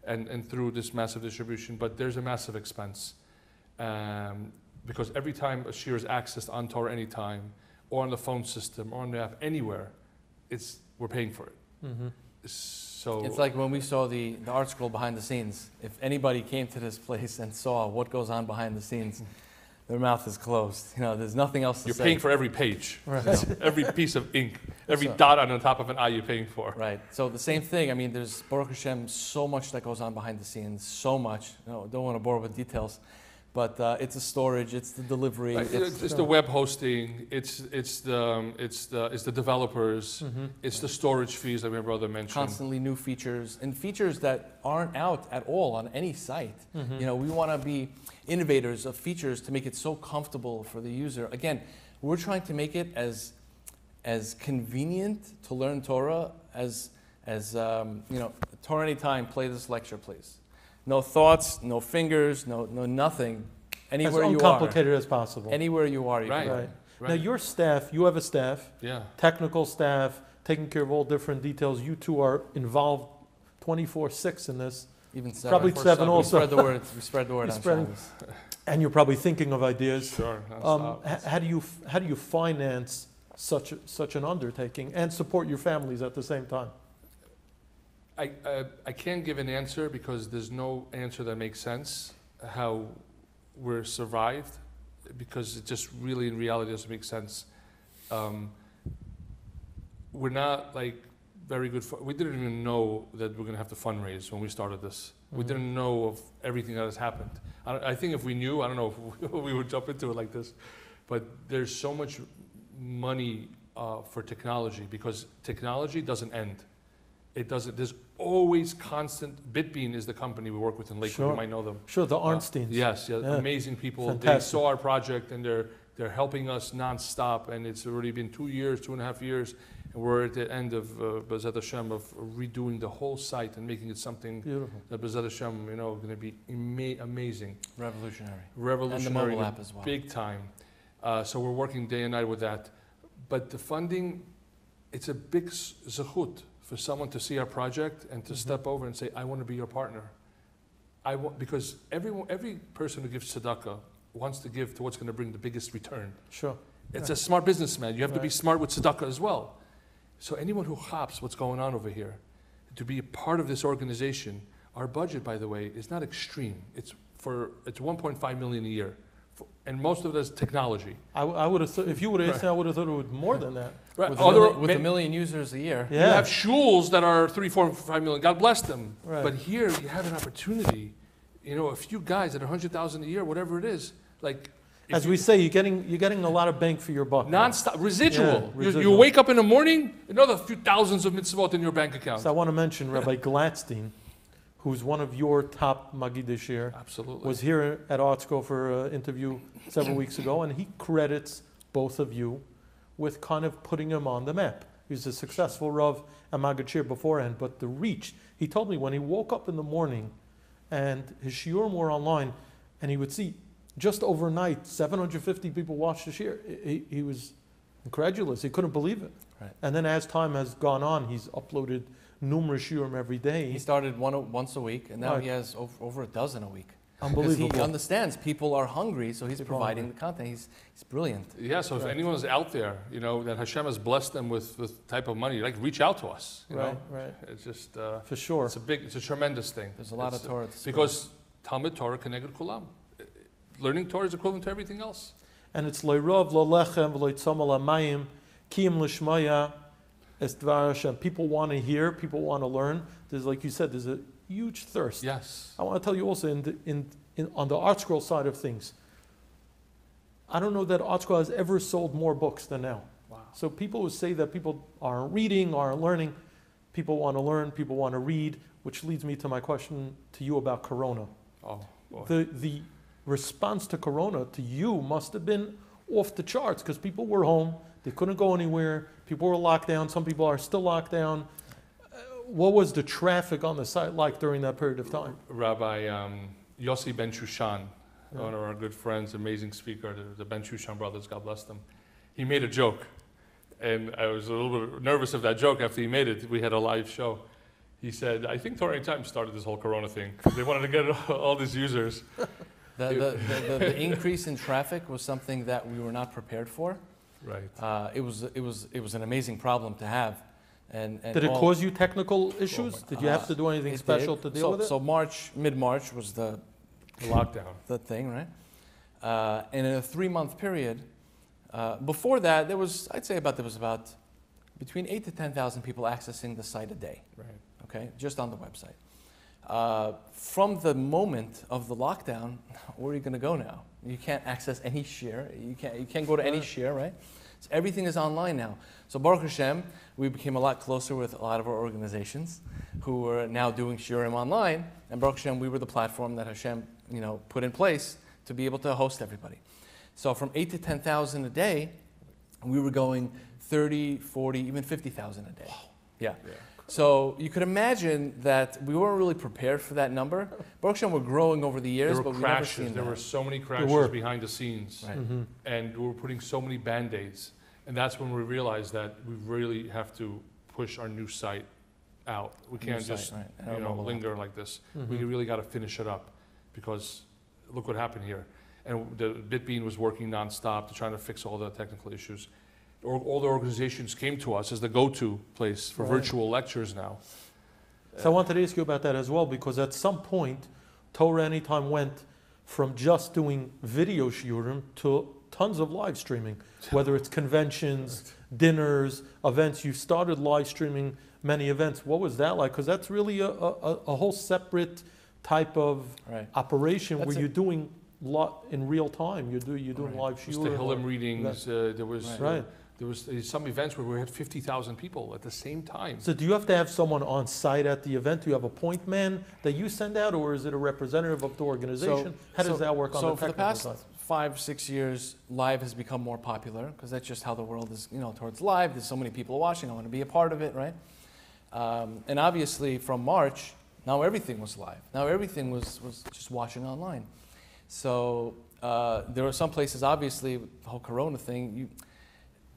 and through this massive distribution. But there's a massive expense. Because every time a shiur is accessed on Torah Anytime, or on the phone system, or on the app, anywhere, we're paying for it. So it's like when we saw the ArtScroll behind the scenes. If anybody came to this place and saw what goes on behind the scenes, their mouth is closed. There's nothing else to say. You're paying for every page, every piece of ink, every dot on the top of an eye you're paying for. Right. So the same thing. I mean, there's, Baruch Hashem, so much that goes on behind the scenes. So much. Don't want to bore with details. But it's the storage, it's the delivery, it's the web hosting, it's the developers, it's the storage fees that my brother mentioned. Constantly new features, and features that aren't out at all on any site. We want to be innovators of features to make it so comfortable for the user. Again, we're trying to make it as convenient to learn Torah as Torah Anytime, play this lecture, please. No thoughts, no fingers, no nothing. Anywhere you are. As uncomplicated as possible. Anywhere you are, you can. Right. Now your staff, you have a staff, technical staff, taking care of all different details. You two are involved 24/6 in this. Even 7. Probably 7 also. We spread the word. We spread the word on Shabbos. And you're probably thinking of ideas. Sure. How do you finance such an undertaking and support your families at the same time? I can't give an answer, because there's no answer that makes sense how we're survived, because it just really in reality doesn't make sense. We're not like very good. We didn't even know that we're going to have to fundraise when we started this. We didn't know of everything that has happened. I think if we knew, I don't know if we would jump into it like this, but there's so much money for technology, because technology doesn't end. It doesn't. There's always constant. Bitbean is the company we work with in Lakewood. You might know them. Sure, the Arnsteins. Yes, amazing people. Fantastic. They saw our project and They're helping us nonstop, and it's already been 2 years, 2.5 years, and we're at the end of B'ezrat Hashem of redoing the whole site and making it something Beautiful. that B'ezrat Hashem, going to be amazing, Revolutionary. revolutionary, And the mobile app as well. big time. So we're working day and night with that. But the funding, it's a big zechut for someone to see our project and to step over and say, I want to be your partner. Because every person who gives tzedakah wants to give to what's going to bring the biggest return. Sure. It's a smart businessman. You have to be smart with tzedakah as well. So anyone who hops what's going on over here, to be a part of this organization, our budget, by the way, is not extreme. It's 1.5 million a year. And most of it is technology. I would have thought, if you would have asked me, I would have thought it would be more than that. Right. With, Other, a million users a year. Yeah. You have shuls that are 3, 4, 5 million. God bless them. Right. But here you have an opportunity. A few guys at 100,000 a year, whatever it is, like. As we say, you're getting a lot of bang for your buck. Non-stop, residual. Yeah, You residual. wake up in the morning, another few thousands of mitzvot in your bank account. So I want to mention Rabbi Gladstein, who's one of your top Magidei Shir, Absolutely. was here at ArtScroll for an interview several weeks ago, and he credits both of you with kind of putting him on the map. He's a successful Rav and Magid Shir beforehand, but the reach, he told me when he woke up in the morning and his shiurim were online, and he would see just overnight 750 people watched the shir. He was incredulous. He couldn't believe it. Right. And then as time has gone on, he's uploaded numerous shiurim every day. He started once a week, and now Right. he has over a dozen a week. Unbelievable. Because he understands people are hungry, so he's providing the content. He's brilliant. Yeah, so if Right. anyone's out there, that Hashem has blessed them with type of money, like reach out to us. You know? Right. It's just, For sure. it's a tremendous thing. There's a lot of Torah to spread. Because Talmud Torah Keneged Kulam. Learning Torah is equivalent to everything else. And it's le'rov lo lechem v'lo'itzomal ha'mayim kiyim l'shmaya es dvar Hashem. People want to hear. People want to learn. There's, like you said, there's a huge thirst. Yes. I want to tell you also on the ArtScroll side of things, I don't know that ArtScroll has ever sold more books than now. Wow. So people who say that people aren't reading, aren't learning, people want to learn, people want to read, which leads me to my question to you about Corona. Oh, boy. The response to Corona to you must have been off the charts because people were home, they couldn't go anywhere, people were locked down, some people are still locked down. What was the traffic on the site like during that period of time? Rabbi Yossi Ben Shushan, one of our good friends, amazing speaker, the Ben Shushan brothers, God bless them. He made a joke, and I was a little bit nervous of that joke after he made it. We had a live show. He said, I think TorahAnytime started this whole Corona thing. They wanted to get all these users. The increase in traffic was something that we were not prepared for. Right. It was an amazing problem to have. And Did it cause you technical issues? Did you have to do anything it special did. to deal with it? So mid-March was the Lockdown. thing, right? And in a 3-month period, before that, there was about between 8,000 to 10,000 people accessing the site a day. Right. Okay, just on the website. From the moment of the lockdown, where are you going to go now? You can't access any share. You can't go to any share, right? So everything is online now. So Baruch Hashem, we became a lot closer with a lot of our organizations who were now doing shiurim online. And Baruch Hashem, we were the platform that Hashem, put in place to be able to host everybody. So from 8,000 to 10,000 a day, we were going 30, 40, even 50,000 a day. Yeah. So you could imagine that we weren't really prepared for that number. Baruch Hashem, we're growing over the years, There were but we've never crashes. seen There that. were so many crashes behind the scenes. Right. And we were putting so many Band-Aids. And that's when we realized that we really have to push our new site out. We can't site, just right, and our mobile app. linger like this. We really got to finish it up because look what happened here. And the BitBean was working nonstop to try to fix all the technical issues. All the organizations came to us as the go-to place for virtual lectures now. So I wanted to ask you about that as well, because at some point, TorahAnytime went from just doing video shiurim to tons of live streaming, whether it's conventions, dinners, events. You started live streaming many events. What was that like? Because that's really a whole separate type of operation where you're doing lot in real time. You're doing live Just shiurim. the Hillim readings. There was there was some events where we had 50,000 people at the same time. So do you have to have someone on site at the event? Do you have a point man that you send out, or is it a representative of the organization? How does that work on the technical side? 5, 6 years, live has become more popular because that's just how the world is, towards live. There's so many people watching. I want to be a part of it, right? And obviously, from March, now everything was live. Now everything was just watching online. So there are some places, obviously, the whole Corona thing.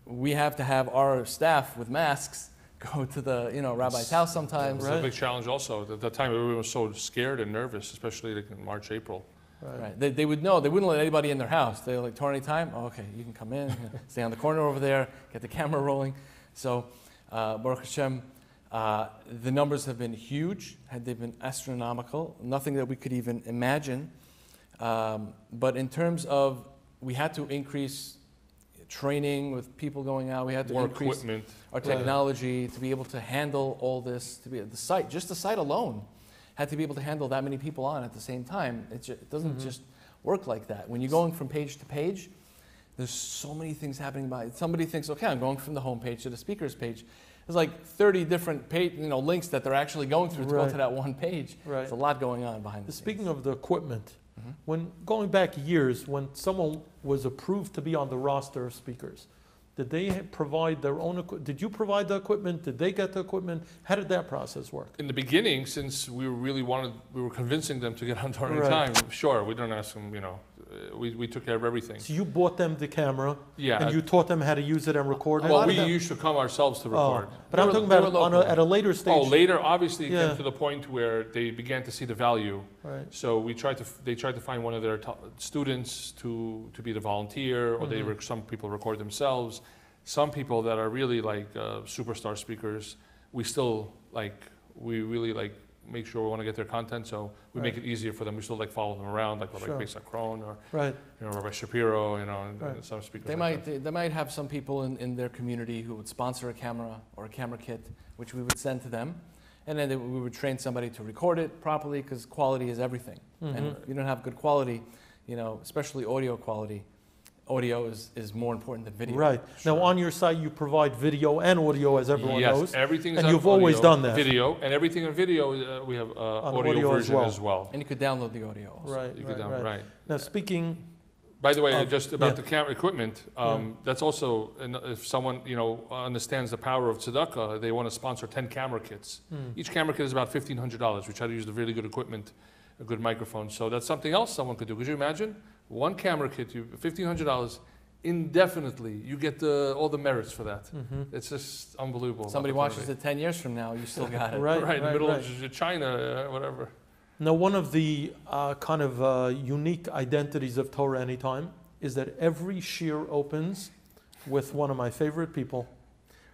We have to have our staff with masks go to the rabbi's house sometimes. It's a big challenge also. At that time, everyone was so scared and nervous, especially like in March, April. Right. They would know. They wouldn't let anybody in their house. They were like, TorahAnytime? Oh, okay, you can come in, stay on the corner over there, get the camera rolling. So, Baruch Hashem, the numbers have been huge. They've been astronomical. Nothing that we could even imagine. But in terms of, we had to increase training with people going out. We had to more increase equipment, our technology to be able to handle all this. To be the site, just the site alone, had to be able to handle that many people on at the same time. It doesn't just work like that. When you're going from page to page, there's so many things happening. Somebody thinks, okay, I'm going from the home page to the speakers page. There's like 30 different links that they're actually going through to go to that one page. Right. There's a lot going on behind the scenes. Speaking of the equipment, when going back years, when someone was approved to be on the roster of speakers, did they provide their own equipment? Did you provide the equipment? Did they get the equipment? How did that process work? In the beginning, since we were convincing them to get on TorahAnytime, sure, we don't ask them, we took care of everything. So you bought them the camera, yeah, and you taught them how to use it and record it? Well, we used to come ourselves to record. But I'm talking about at a later stage. Oh, later, obviously, it came to the point where they began to see the value. Right. So they tried to find one of their students to be the volunteer, or some people record themselves. Some people that are really like superstar speakers, we really make sure we want to get their content, so we make it easier for them. We still follow them around, like Rabbi Gladstein or Rabbi Shapiro, and some speakers. They might have some people in their community who would sponsor a camera or a camera kit, which we would send to them, and then we would train somebody to record it properly, because quality is everything. And if you don't have good quality, especially audio quality, audio is more important than video. Right. Sure. Now, on your site, you provide video and audio, as everyone knows. Yes, everything is and on you've audio, always done that. Video, and everything on video, we have audio version as well. And you could download the audio also. You could download, right. Now, speaking... By the way, just about the camera equipment, that's also, if someone understands the power of tzedakah, they want to sponsor 10 camera kits. Each camera kit is about $1,500. We try to use the really good equipment, a good microphone. So that's something else someone could do. Could you imagine? One camera kit, $1,500, indefinitely. You get all the merits for that. It's just unbelievable. Somebody watches it 10 years from now, you still got it. Right, in the middle of China, whatever. Now, one of the unique identities of TorahAnytime is that every shiur opens with one of my favorite people,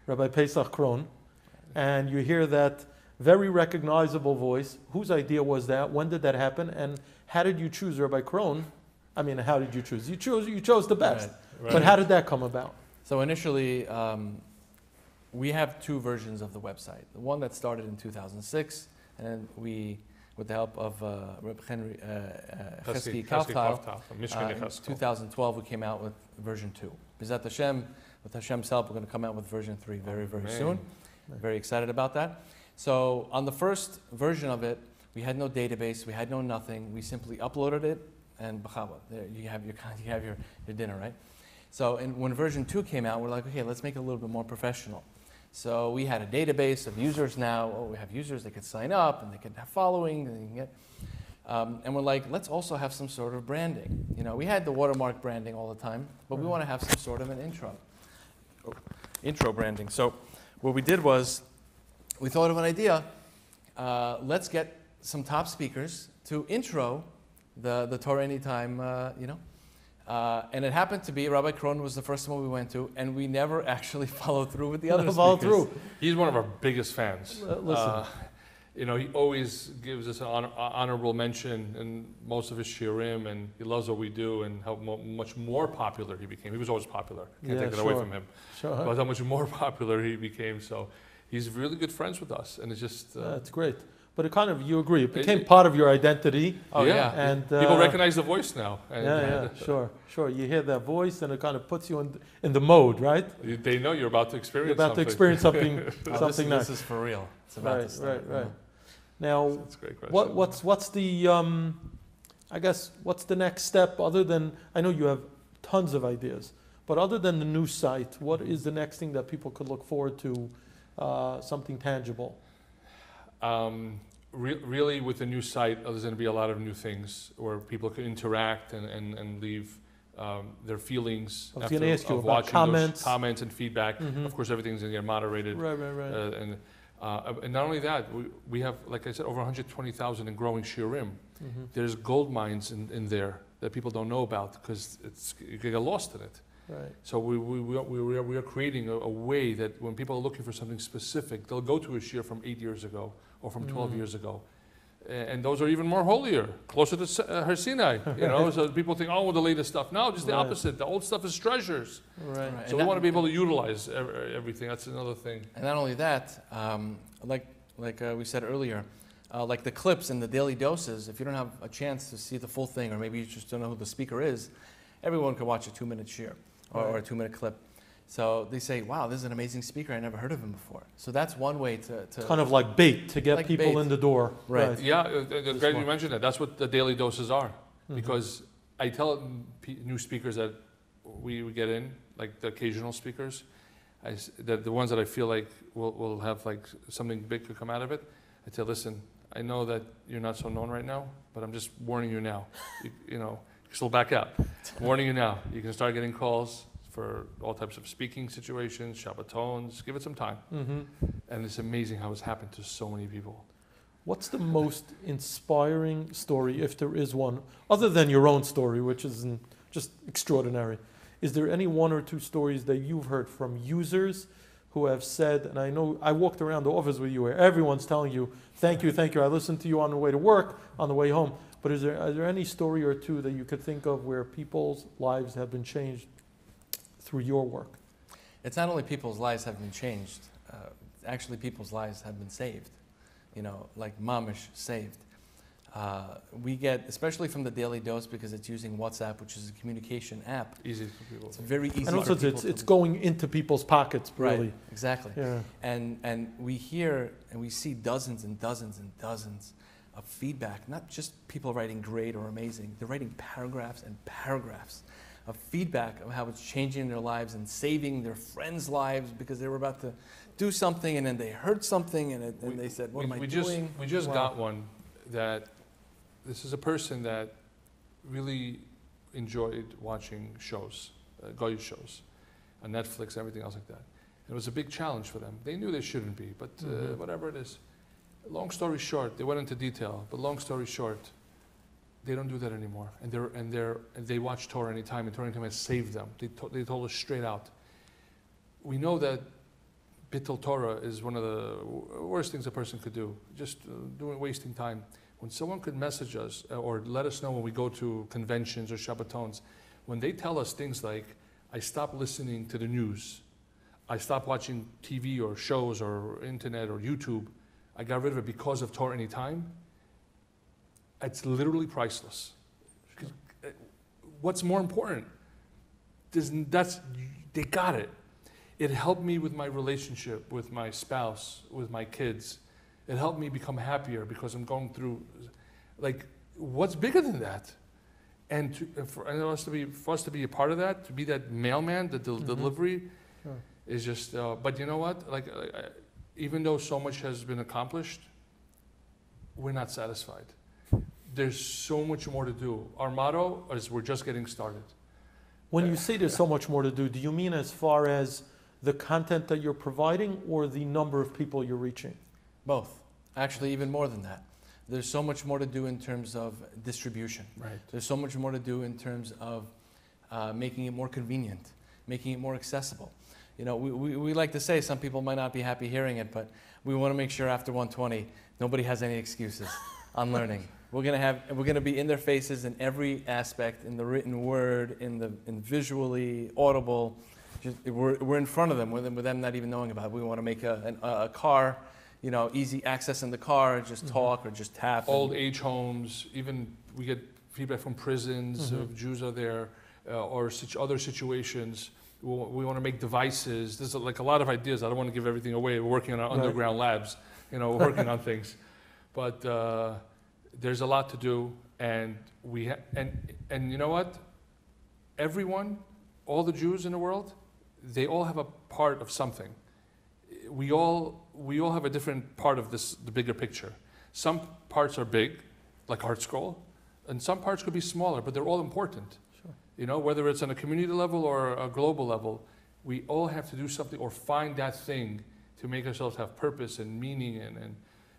Rabbi Pesach Kron, and you hear that very recognizable voice. Whose idea was that? When did that happen? And how did you choose Rabbi Kron? I mean, how did you choose? You chose the best. Right. But how did that come about? So initially, we have two versions of the website. The one that started in 2006, and then we, with the help of Reb Henry Chesky Kaftal, in 2012, we came out with version 2. B'ezrat Hashem, with Hashem's help, we're going to come out with version 3 very, very soon. Very excited about that. So on the first version of it, we had no database, we had no nothing. We simply uploaded it, and b'chava, there you have your dinner, right? So when version 2 came out, we're like, okay, let's make it a little bit more professional. So we had a database of users now. Oh, we have users, they could sign up and they could have following, and, you can get, and we're like, let's also have some sort of branding. We had the watermark branding all the time, but we want to have some sort of an intro branding. So what we did was, we thought of an idea. Let's get some top speakers to intro the TorahAnytime, and it happened to be Rabbi Kron was the first one we went to, and we never actually followed through with the other speakers. He's one of our biggest fans. Listen. He always gives us an honorable mention in most of his shiurim, and he loves what we do and how much more popular he became. He was always popular. Can't take that away from him. Sure. But how much more popular he became. So he's really good friends with us, and it's just... That's great. But you agree, it became part of your identity. Oh, yeah. And people recognize the voice now. Sure. You hear that voice, and it kind of puts you in the mode, right? They know you're about to experience something. Something nice. This is for real. It's about to start. Right. Now, that's a great question. what's the... I guess, what's the next step other than, I know you have tons of ideas, but other than the new site, what is the next thing that people could look forward to, something tangible? Really, with the new site, there's going to be a lot of new things where people can interact and leave their feelings I was going to ask you of about watching comments. those comments and feedback. Mhm. Of course, everything's going to get moderated. Right, right, right. And not only that, we have, like I said, over 120,000 in growing shiurim. Mhm. There's gold mines in there that people don't know about because you can get lost in it. Right. So we are creating a way that when people are looking for something specific, they'll go to a shiur from 8 years ago or from 12 years ago. And those are even more holier, closer to Har Sinai, you know. So people think, oh, well, the latest stuff. No, just the Right. opposite. The old stuff is treasures. Right. Right. So we want to be able to utilize everything. That's another thing. And not only that, like we said earlier, like the clips and the daily doses, if you don't have a chance to see the full thing, or maybe you just don't know who the speaker is, everyone can watch a 2-minute shiur or a 2-minute clip. So they say, wow, this is an amazing speaker. I never heard of him before. So that's one way to Kind of like bait to get Like people bait. in the door. Right. Yeah, great you more. mentioned that. That's what the daily doses are. Mhm. Because I tell new speakers that we get in, like the occasional speakers, that the ones that I feel like will have like something big could come out of it, I tell, listen, I know that you're not so known right now, but I'm just warning you now. You know, still back out. Warning you now. You can start getting calls for all types of speaking situations, Shabbatons. Give it some time. Mm-hmm. And it's amazing how it's happened to so many people. What's the most inspiring story, if there is one, other than your own story, which is just extraordinary? Is there any one or two stories that you've heard from users who have said, and I know I walked around the office with you where everyone's telling you, thank you, I listened to you on the way to work, on the way home. But is there any story or two that you could think of where people's lives have been changed through your work? It's not only people's lives have been changed, actually people's lives have been saved. You know, like mamish saved. We get, especially from the Daily Dose, because it's using WhatsApp, which is a communication app. Easy for people. It's very easy. And also for people it's to- going into people's pockets, really. Right, exactly. Yeah. And we hear and we see dozens and dozens and dozens of feedback, not just people writing great or amazing, they're writing paragraphs and paragraphs of feedback of how it's changing their lives and saving their friends' lives because they were about to do something and then they heard something and they said, what am I doing? We just Wow. got one that this is a person that really enjoyed watching shows, Goy shows, on Netflix, everything else like that. It was a big challenge for them. They knew they shouldn't be, but Mhm. whatever it is. Long story short, they went into detail, but long story short, they don't do that anymore. And they watch TorahAnytime, and TorahAnytime has saved them. They told us straight out. We know that Bittul Torah is one of the worst things a person could do, just wasting time. When someone could message us or let us know when we go to conventions or Shabbatons, when they tell us things like, I stopped listening to the news, I stopped watching TV or shows or internet or YouTube, I got rid of it because of TorahAnytime, it's literally priceless. What's more important? They got it. It helped me with my relationship with my spouse, with my kids. It helped me become happier because I'm going through, like, what's bigger than that? And for us to be a part of that, to be that mailman, the delivery, Sure. is just. But you know what? Like, even though so much has been accomplished, we're not satisfied. There's so much more to do. Our motto is we're just getting started. When you say there's so much more to do you mean as far as the content that you're providing or the number of people you're reaching? Both. Actually, even more than that. There's so much more to do in terms of distribution. Right. There's so much more to do in terms of making it more convenient, making it more accessible. You know, we like to say, some people might not be happy hearing it, but we want to make sure after 120, nobody has any excuses on learning. We're gonna be in their faces in every aspect, in the written word, in visually, audible. We're in front of them with them not even knowing about it. We want to make a car, you know, easy access in the car, just talk or just tap. Old age homes, even we get feedback from prisons, if Jews are there, or other situations. We want to make devices. There's like a lot of ideas. I don't want to give everything away. We're working on our underground labs, you know, working on things. But there's a lot to do. And and you know what? Everyone, all the Jews in the world, they all have a part of something. We all have a different part of the bigger picture. Some parts are big, like ArtScroll, and some parts could be smaller, but they're all important. Sure. You know, whether it's on a community level or a global level, we all have to do something or find that thing to make ourselves have purpose and meaning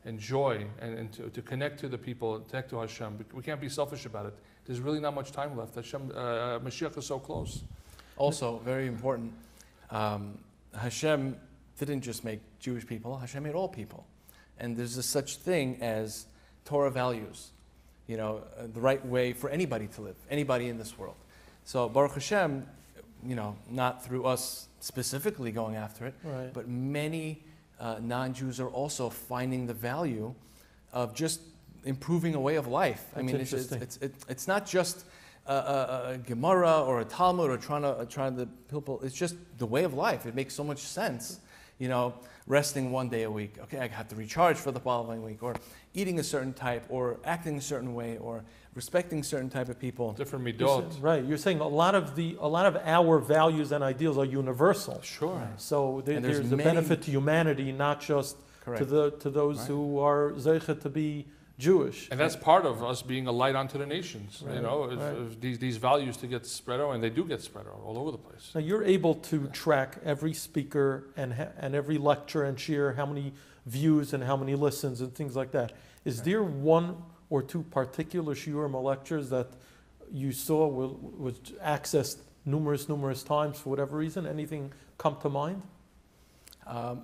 and joy and to connect to the people, connect to Hashem. We can't be selfish about it. There's really not much time left. Mashiach is so close. Also, very important, Hashem didn't just make Jewish people, Hashem made all people. And there's a such thing as Torah values, you know, the right way for anybody to live, anybody in this world. So Baruch Hashem, you know, not through us specifically going after it, Right. but many non-Jews are also finding the value of just improving a way of life. That's interesting. It's not just a Gemara or a Talmud or trying to people. It's just the way of life. It makes so much sense. You know, resting one day a week. Okay, I have to recharge for the following week, or eating a certain type, or acting a certain way, or respecting certain type of people. Different You're midot. right. You're saying a lot of our values and ideals are universal. Sure. Right. So And there's a benefit to humanity, not just Correct. to those Right. who are zeichet to be Jewish. And that's part of us being a light unto the nations. Right, You know, right. if these values to get spread out, and they do get spread out all over the place. Now you're able to track every speaker and every lecture and share how many views and how many listens and things like that. Is Right. there one or two particular shiurim or lectures that you saw was accessed numerous times for whatever reason? Anything come to mind?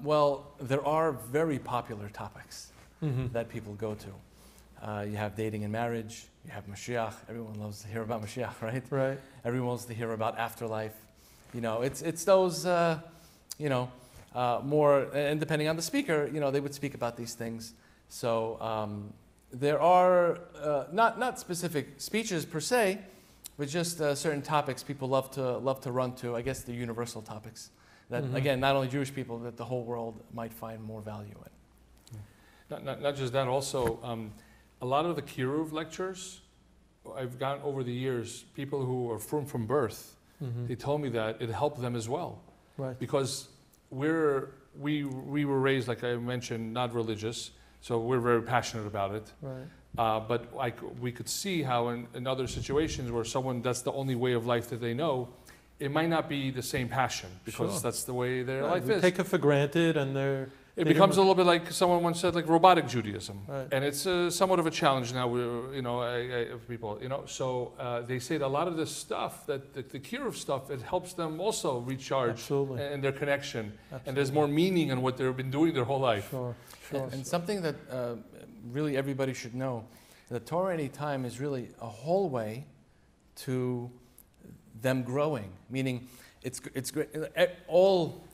Well, there are very popular topics Mm-hmm. that people go to. You have dating and marriage. You have Mashiach. Everyone loves to hear about Mashiach, right? Right. Everyone wants to hear about afterlife. You know, it's those, more, and depending on the speaker, you know, they would speak about these things. So there are not specific speeches per se, but just certain topics people love to run to. I guess the universal topics that, Mhm. again, not only Jewish people, that the whole world might find more value in. Not just that, also, a lot of the Kiruv lectures, I've gotten over the years, people who are from birth, Mm-hmm. they told me that it helped them as well. Right. Because we were raised, like I mentioned, not religious, so we're very passionate about it. Right. But we could see how in other situations where someone, that's the only way of life that they know, it might not be the same passion because Sure. that's the way their Right. life We is. take it for granted, and It becomes a little bit like someone once said, like robotic Judaism, Right. and it's somewhat of a challenge now. People, So they say that a lot of this stuff, that the Kiruv stuff, it helps them also recharge Absolutely. and their connection, Absolutely. and there's more meaning in what they've been doing their whole life. Sure. Sure. And something that really everybody should know, that TorahAnytime is really a whole way to them growing, meaning it's great. All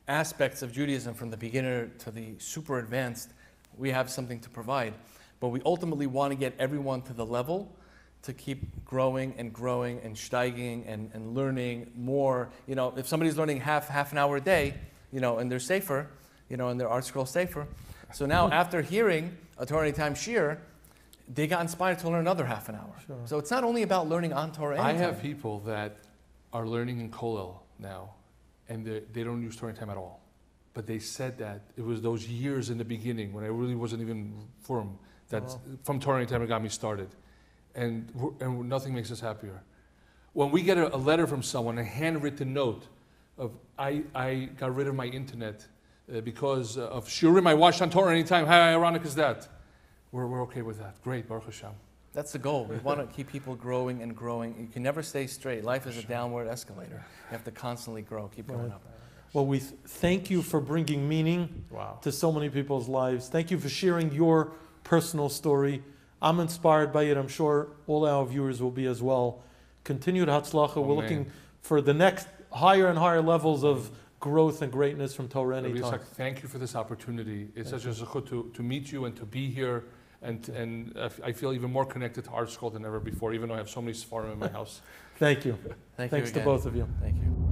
aspects of Judaism, from the beginner to the super advanced, we have something to provide. But we ultimately want to get everyone to the level to keep growing and steiging and learning more. You know, if somebody's learning half an hour a day, you know, and they're safer, you know, and their ArtScroll safer. So now after hearing a TorahAnytime shir, they got inspired to learn another half an hour. Sure. So it's not only about learning on TorahAnytime. I have people that are learning in Kollel now, and they don't use TorahAnytime at all. But they said that it was those years in the beginning when I really wasn't even firm, that Wow. from TorahAnytime it got me started. And nothing makes us happier. When we get a letter from someone, a handwritten note of, I got rid of my internet because of shiurim I watched on TorahAnytime, how ironic is that? We're okay with that. Great, Baruch Hashem. That's the goal. We want to keep people growing and growing. You can never stay straight. Life is a downward escalator. You have to constantly grow, keep going Right. up. Well, we thank you for bringing meaning Wow. to so many people's lives. Thank you for sharing your personal story. I'm inspired by it. I'm sure all our viewers will be as well. Continued Hatzlacha. We're Amen. looking for the next higher and higher levels of growth and greatness from Torah Rabbi Anytime. Yitzhak, thank you for this opportunity. It's such a zechut to meet you and to be here. And I feel even more connected to ArtScroll than ever before, even though I have so many Sfarim in my house. Thank you. Thanks Thanks to both of you. Thank you.